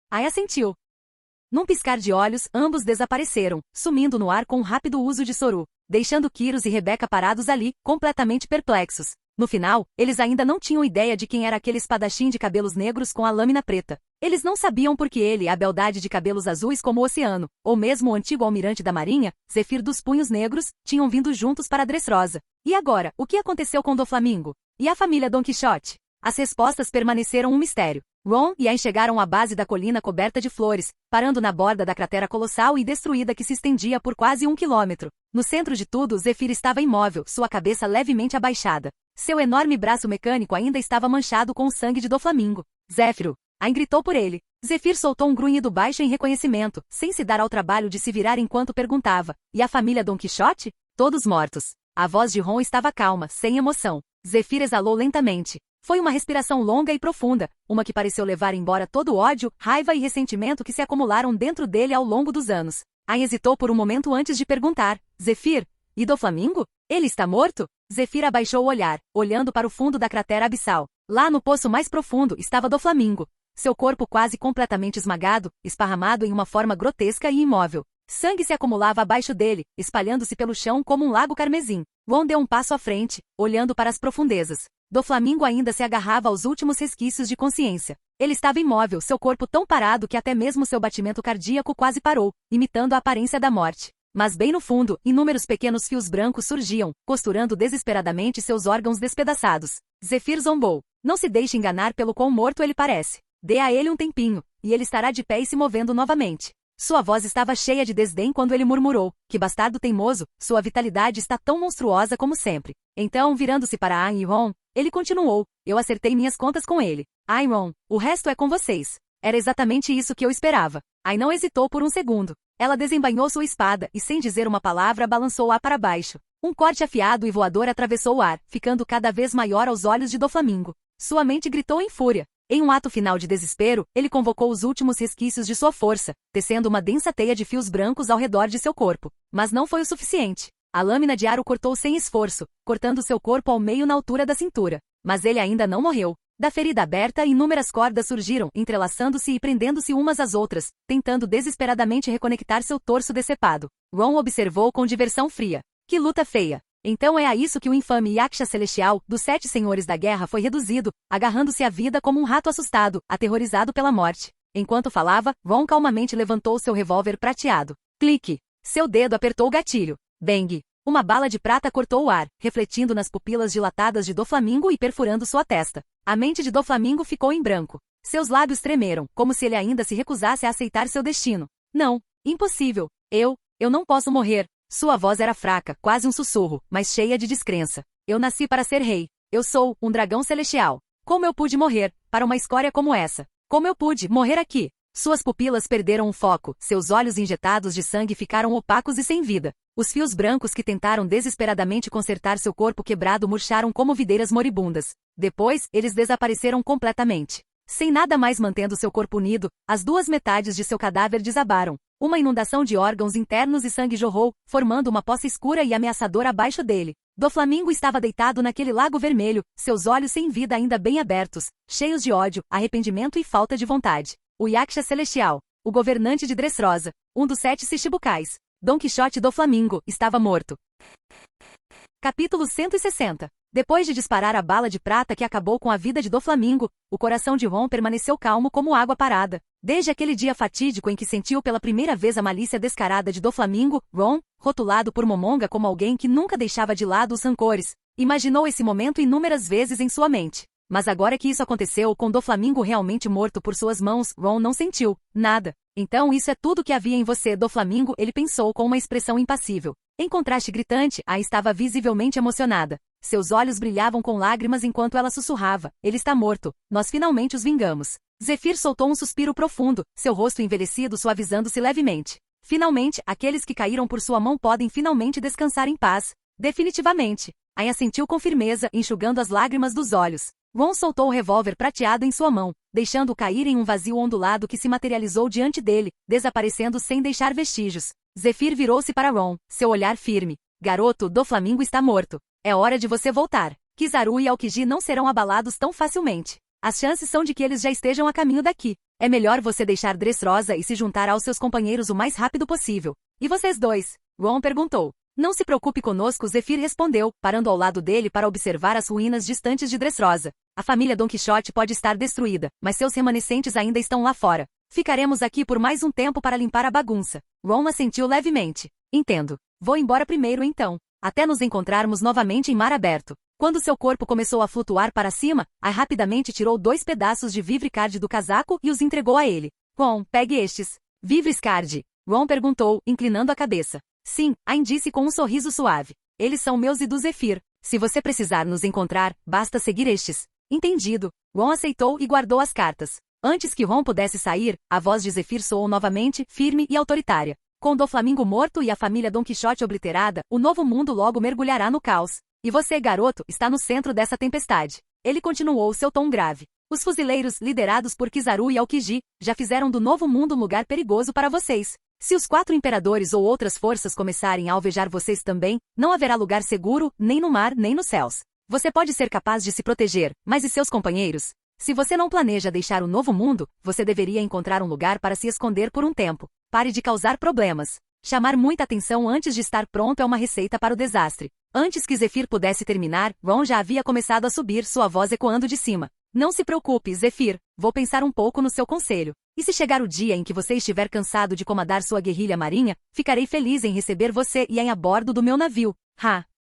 Ayn assentiu. Num piscar de olhos, ambos desapareceram, sumindo no ar com um rápido uso de Soru, deixando Kyros e Rebeca parados ali, completamente perplexos. No final, eles ainda não tinham ideia de quem era aquele espadachim de cabelos negros com a lâmina preta. Eles não sabiam por que ele, a beldade de cabelos azuis como o oceano, ou mesmo o antigo almirante da marinha, Zephyr dos Punhos Negros, tinham vindo juntos para Dressrosa. E agora, o que aconteceu com Doflamingo? E a família Don Quixote? As respostas permaneceram um mistério. Ron e Ayn chegaram à base da colina coberta de flores, parando na borda da cratera colossal e destruída que se estendia por quase 1 quilômetro. No centro de tudo, Zephyr estava imóvel, sua cabeça levemente abaixada. Seu enorme braço mecânico ainda estava manchado com o sangue de Doflamingo. Zéfiro! Ayn gritou por ele. Zephyr soltou um grunhido baixo em reconhecimento, sem se dar ao trabalho de se virar enquanto perguntava. E a família Don Quixote? Todos mortos. A voz de Ron estava calma, sem emoção. Zephyr exalou lentamente. Foi uma respiração longa e profunda, uma que pareceu levar embora todo o ódio, raiva e ressentimento que se acumularam dentro dele ao longo dos anos. Ayn hesitou por um momento antes de perguntar. Zephyr? E Doflamingo? Ele está morto? Zephyr abaixou o olhar, olhando para o fundo da cratera abissal. Lá no poço mais profundo estava Doflamingo. Seu corpo quase completamente esmagado, esparramado em uma forma grotesca e imóvel. Sangue se acumulava abaixo dele, espalhando-se pelo chão como um lago carmesim. Ron deu um passo à frente, olhando para as profundezas. Doflamingo ainda se agarrava aos últimos resquícios de consciência. Ele estava imóvel, seu corpo tão parado que até mesmo seu batimento cardíaco quase parou, imitando a aparência da morte. Mas bem no fundo, inúmeros pequenos fios brancos surgiam, costurando desesperadamente seus órgãos despedaçados. Zephyr zombou. Não se deixe enganar pelo quão morto ele parece. Dê a ele um tempinho, e ele estará de pé e se movendo novamente. Sua voz estava cheia de desdém quando ele murmurou. Que bastardo teimoso, sua vitalidade está tão monstruosa como sempre. Então, virando-se para Ayn e Ron, ele continuou. Eu acertei minhas contas com ele. Ayn e Ron, o resto é com vocês. Era exatamente isso que eu esperava. Ayn não hesitou por um segundo. Ela desembainhou sua espada e, sem dizer uma palavra, balançou-a para baixo. Um corte afiado e voador atravessou o ar, ficando cada vez maior aos olhos de Doflamingo. Sua mente gritou em fúria. Em um ato final de desespero, ele convocou os últimos resquícios de sua força, tecendo uma densa teia de fios brancos ao redor de seu corpo. Mas não foi o suficiente. A lâmina de ar o cortou sem esforço, cortando seu corpo ao meio na altura da cintura. Mas ele ainda não morreu. Da ferida aberta, inúmeras cordas surgiram, entrelaçando-se e prendendo-se umas às outras, tentando desesperadamente reconectar seu torso decepado. Ron observou com diversão fria. Que luta feia! Então é a isso que o infame Yaksha Celestial, dos 7 Senhores da Guerra, foi reduzido, agarrando-se à vida como um rato assustado, aterrorizado pela morte. Enquanto falava, Ron calmamente levantou seu revólver prateado. Clique! Seu dedo apertou o gatilho. Bang! Uma bala de prata cortou o ar, refletindo nas pupilas dilatadas de Doflamingo e perfurando sua testa. A mente de Doflamingo ficou em branco. Seus lábios tremeram, como se ele ainda se recusasse a aceitar seu destino. Não! Impossível! Eu não posso morrer! Sua voz era fraca, quase um sussurro, mas cheia de descrença. Eu nasci para ser rei. Eu sou um dragão celestial. Como eu pude morrer, para uma escória como essa? Como eu pude morrer aqui? Suas pupilas perderam o foco, seus olhos injetados de sangue ficaram opacos e sem vida. Os fios brancos que tentaram desesperadamente consertar seu corpo quebrado murcharam como videiras moribundas. Depois, eles desapareceram completamente. Sem nada mais mantendo seu corpo unido, as duas metades de seu cadáver desabaram. Uma inundação de órgãos internos e sangue jorrou, formando uma poça escura e ameaçadora abaixo dele. Doflamingo estava deitado naquele lago vermelho, seus olhos sem vida ainda bem abertos, cheios de ódio, arrependimento e falta de vontade. O Yaksha Celestial, o governante de Dressrosa, um dos 7 Shichibukais, Dom Quixote Doflamingo, estava morto. Capítulo 160. Depois de disparar a bala de prata que acabou com a vida de Doflamingo, o coração de Ron permaneceu calmo como água parada. Desde aquele dia fatídico em que sentiu pela primeira vez a malícia descarada de Doflamingo, Ron, rotulado por Momonga como alguém que nunca deixava de lado os rancores, imaginou esse momento inúmeras vezes em sua mente. Mas agora que isso aconteceu com Doflamingo realmente morto por suas mãos, Ron não sentiu nada. Então isso é tudo que havia em você, Doflamingo, ele pensou com uma expressão impassível. Em contraste gritante, a estava visivelmente emocionada. Seus olhos brilhavam com lágrimas enquanto ela sussurrava: ele está morto, nós finalmente os vingamos. Zephyr soltou um suspiro profundo, seu rosto envelhecido suavizando-se levemente. Finalmente, aqueles que caíram por sua mão podem finalmente descansar em paz. Definitivamente. Aya assentiu com firmeza, enxugando as lágrimas dos olhos. Ron soltou o revólver prateado em sua mão, deixando-o cair em um vazio ondulado que se materializou diante dele, desaparecendo sem deixar vestígios. Zephyr virou-se para Ron, seu olhar firme. Garoto, Doflamingo está morto. É hora de você voltar. Kizaru e Aokiji não serão abalados tão facilmente. As chances são de que eles já estejam a caminho daqui. É melhor você deixar Dressrosa e se juntar aos seus companheiros o mais rápido possível. E vocês dois? Ron perguntou. Não se preocupe conosco, Zephyr respondeu, parando ao lado dele para observar as ruínas distantes de Dressrosa. A família Dom Quixote pode estar destruída, mas seus remanescentes ainda estão lá fora. Ficaremos aqui por mais um tempo para limpar a bagunça. Ron assentiu levemente. Entendo. Vou embora primeiro então. Até nos encontrarmos novamente em mar aberto. Quando seu corpo começou a flutuar para cima, Ai rapidamente tirou 2 pedaços de Vivre Card do casaco e os entregou a ele. Ron, pegue estes. Vivres Card? Ron perguntou, inclinando a cabeça. Sim, Ai disse com um sorriso suave. Eles são meus e do Zephyr. Se você precisar nos encontrar, basta seguir estes. Entendido. Ron aceitou e guardou as cartas. Antes que Ron pudesse sair, a voz de Zephyr soou novamente, firme e autoritária. Com Doflamingo morto e a família Dom Quixote obliterada, o novo mundo logo mergulhará no caos. E você, garoto, está no centro dessa tempestade. Ele continuou seu tom grave. Os fuzileiros, liderados por Kizaru e Aokiji, já fizeram do novo mundo um lugar perigoso para vocês. Se os 4 imperadores ou outras forças começarem a alvejar vocês também, não haverá lugar seguro, nem no mar, nem nos céus. Você pode ser capaz de se proteger, mas e seus companheiros? Se você não planeja deixar o novo mundo, você deveria encontrar um lugar para se esconder por um tempo. Pare de causar problemas. Chamar muita atenção antes de estar pronto é uma receita para o desastre. Antes que Zephyr pudesse terminar, Ron já havia começado a subir, sua voz ecoando de cima. Não se preocupe, Zephyr. Vou pensar um pouco no seu conselho. E se chegar o dia em que você estiver cansado de comandar sua guerrilha marinha, ficarei feliz em receber você e a bordo do meu navio.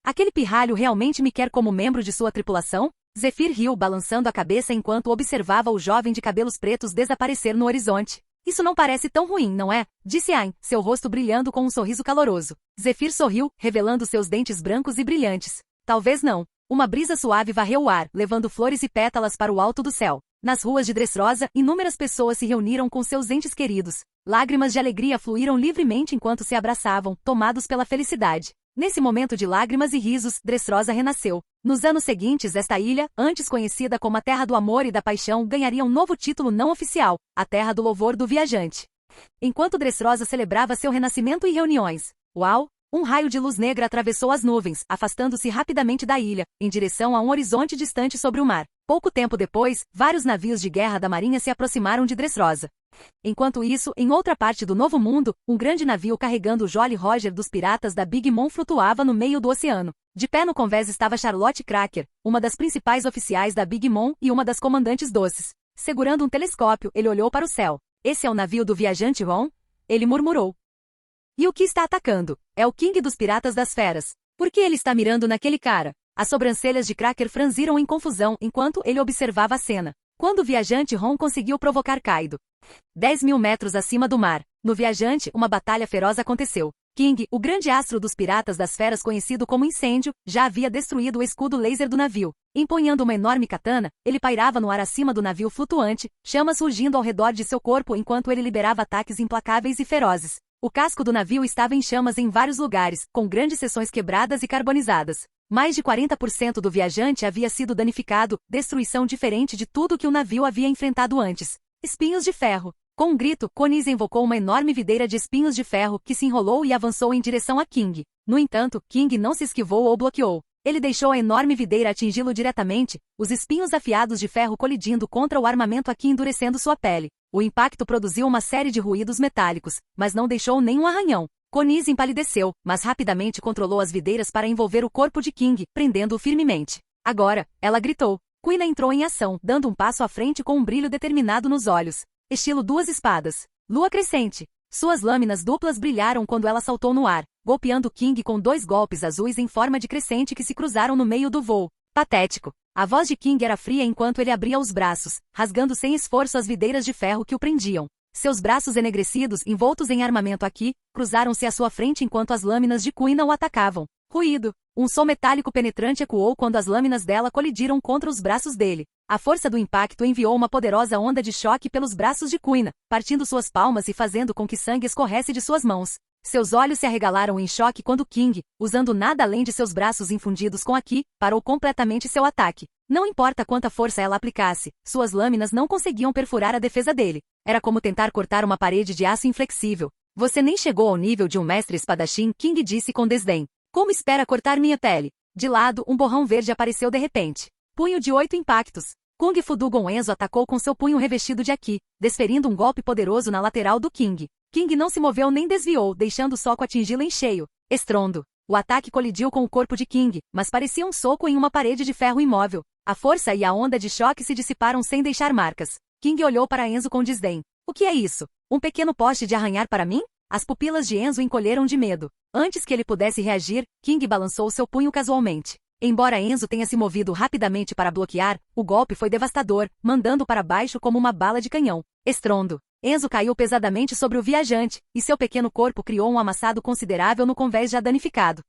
Aquele pirralho realmente me quer como membro de sua tripulação? Zephyr riu, balançando a cabeça enquanto observava o jovem de cabelos pretos desaparecer no horizonte. Isso não parece tão ruim, não é? Disse Ain, seu rosto brilhando com um sorriso caloroso. Zephyr sorriu, revelando seus dentes brancos e brilhantes. Talvez não. Uma brisa suave varreu o ar, levando flores e pétalas para o alto do céu. Nas ruas de Dressrosa, inúmeras pessoas se reuniram com seus entes queridos. Lágrimas de alegria fluíram livremente enquanto se abraçavam, tomados pela felicidade. Nesse momento de lágrimas e risos, Dressrosa renasceu. Nos anos seguintes, esta ilha, antes conhecida como a Terra do Amor e da Paixão, ganharia um novo título não oficial, a Terra do Louvor do Viajante. Enquanto Dressrosa celebrava seu renascimento e reuniões, uau! Um raio de luz negra atravessou as nuvens, afastando-se rapidamente da ilha, em direção a um horizonte distante sobre o mar. Pouco tempo depois, vários navios de guerra da marinha se aproximaram de Dressrosa. Enquanto isso, em outra parte do Novo Mundo, um grande navio carregando o Jolly Roger dos piratas da Big Mom flutuava no meio do oceano. De pé no convés estava Charlotte Cracker, uma das principais oficiais da Big Mom e uma das comandantes doces. Segurando um telescópio, ele olhou para o céu. Esse é o navio do viajante Ron? Ele murmurou. E o que está atacando? É o King dos Piratas das Feras. Por que ele está mirando naquele cara? As sobrancelhas de Cracker franziram em confusão enquanto ele observava a cena. Quando o viajante Ron conseguiu provocar Kaido. 10.000 metros acima do mar. No viajante, uma batalha feroz aconteceu. King, o grande astro dos piratas das feras conhecido como Incêndio, já havia destruído o escudo laser do navio. Empunhando uma enorme katana, ele pairava no ar acima do navio flutuante, chamas rugindo ao redor de seu corpo enquanto ele liberava ataques implacáveis e ferozes. O casco do navio estava em chamas em vários lugares, com grandes seções quebradas e carbonizadas. Mais de 40% do viajante havia sido danificado, destruição diferente de tudo que o navio havia enfrentado antes. Espinhos de ferro. Com um grito, Konize invocou uma enorme videira de espinhos de ferro que se enrolou e avançou em direção a King. No entanto, King não se esquivou ou bloqueou. Ele deixou a enorme videira atingi-lo diretamente, os espinhos afiados de ferro colidindo contra o armamento aqui endurecendo sua pele. O impacto produziu uma série de ruídos metálicos, mas não deixou nenhum arranhão. Konize empalideceu, mas rapidamente controlou as videiras para envolver o corpo de King, prendendo-o firmemente. Agora, ela gritou. Kuina entrou em ação, dando um passo à frente com um brilho determinado nos olhos. Estilo duas espadas. Lua crescente. Suas lâminas duplas brilharam quando ela saltou no ar, golpeando King com 2 golpes azuis em forma de crescente que se cruzaram no meio do voo. Patético. A voz de King era fria enquanto ele abria os braços, rasgando sem esforço as videiras de ferro que o prendiam. Seus braços enegrecidos, envoltos em armamento aqui, cruzaram-se à sua frente enquanto as lâminas de Kuina o atacavam. Ruído. Um som metálico penetrante ecoou quando as lâminas dela colidiram contra os braços dele. A força do impacto enviou uma poderosa onda de choque pelos braços de Kuina, partindo suas palmas e fazendo com que sangue escorresse de suas mãos. Seus olhos se arregalaram em choque quando King, usando nada além de seus braços infundidos com a Ki, parou completamente seu ataque. Não importa quanta força ela aplicasse, suas lâminas não conseguiam perfurar a defesa dele. Era como tentar cortar uma parede de aço inflexível. Você nem chegou ao nível de um mestre espadachim, King disse com desdém. Como espera cortar minha pele? De lado, um borrão verde apareceu de repente. Punho de 8 impactos. Kung Fu Dugon Enzo atacou com seu punho revestido de Aki, desferindo um golpe poderoso na lateral do King. King não se moveu nem desviou, deixando o soco atingi-lo em cheio. Estrondo. O ataque colidiu com o corpo de King, mas parecia um soco em uma parede de ferro imóvel. A força e a onda de choque se dissiparam sem deixar marcas. King olhou para Enzo com desdém. O que é isso? Um pequeno poste de arranhar para mim? As pupilas de Enzo encolheram de medo. Antes que ele pudesse reagir, King balançou seu punho casualmente. Embora Enzo tenha se movido rapidamente para bloquear, o golpe foi devastador, mandando para baixo como uma bala de canhão. Estrondo. Enzo caiu pesadamente sobre o viajante, e seu pequeno corpo criou um amassado considerável no convés já danificado.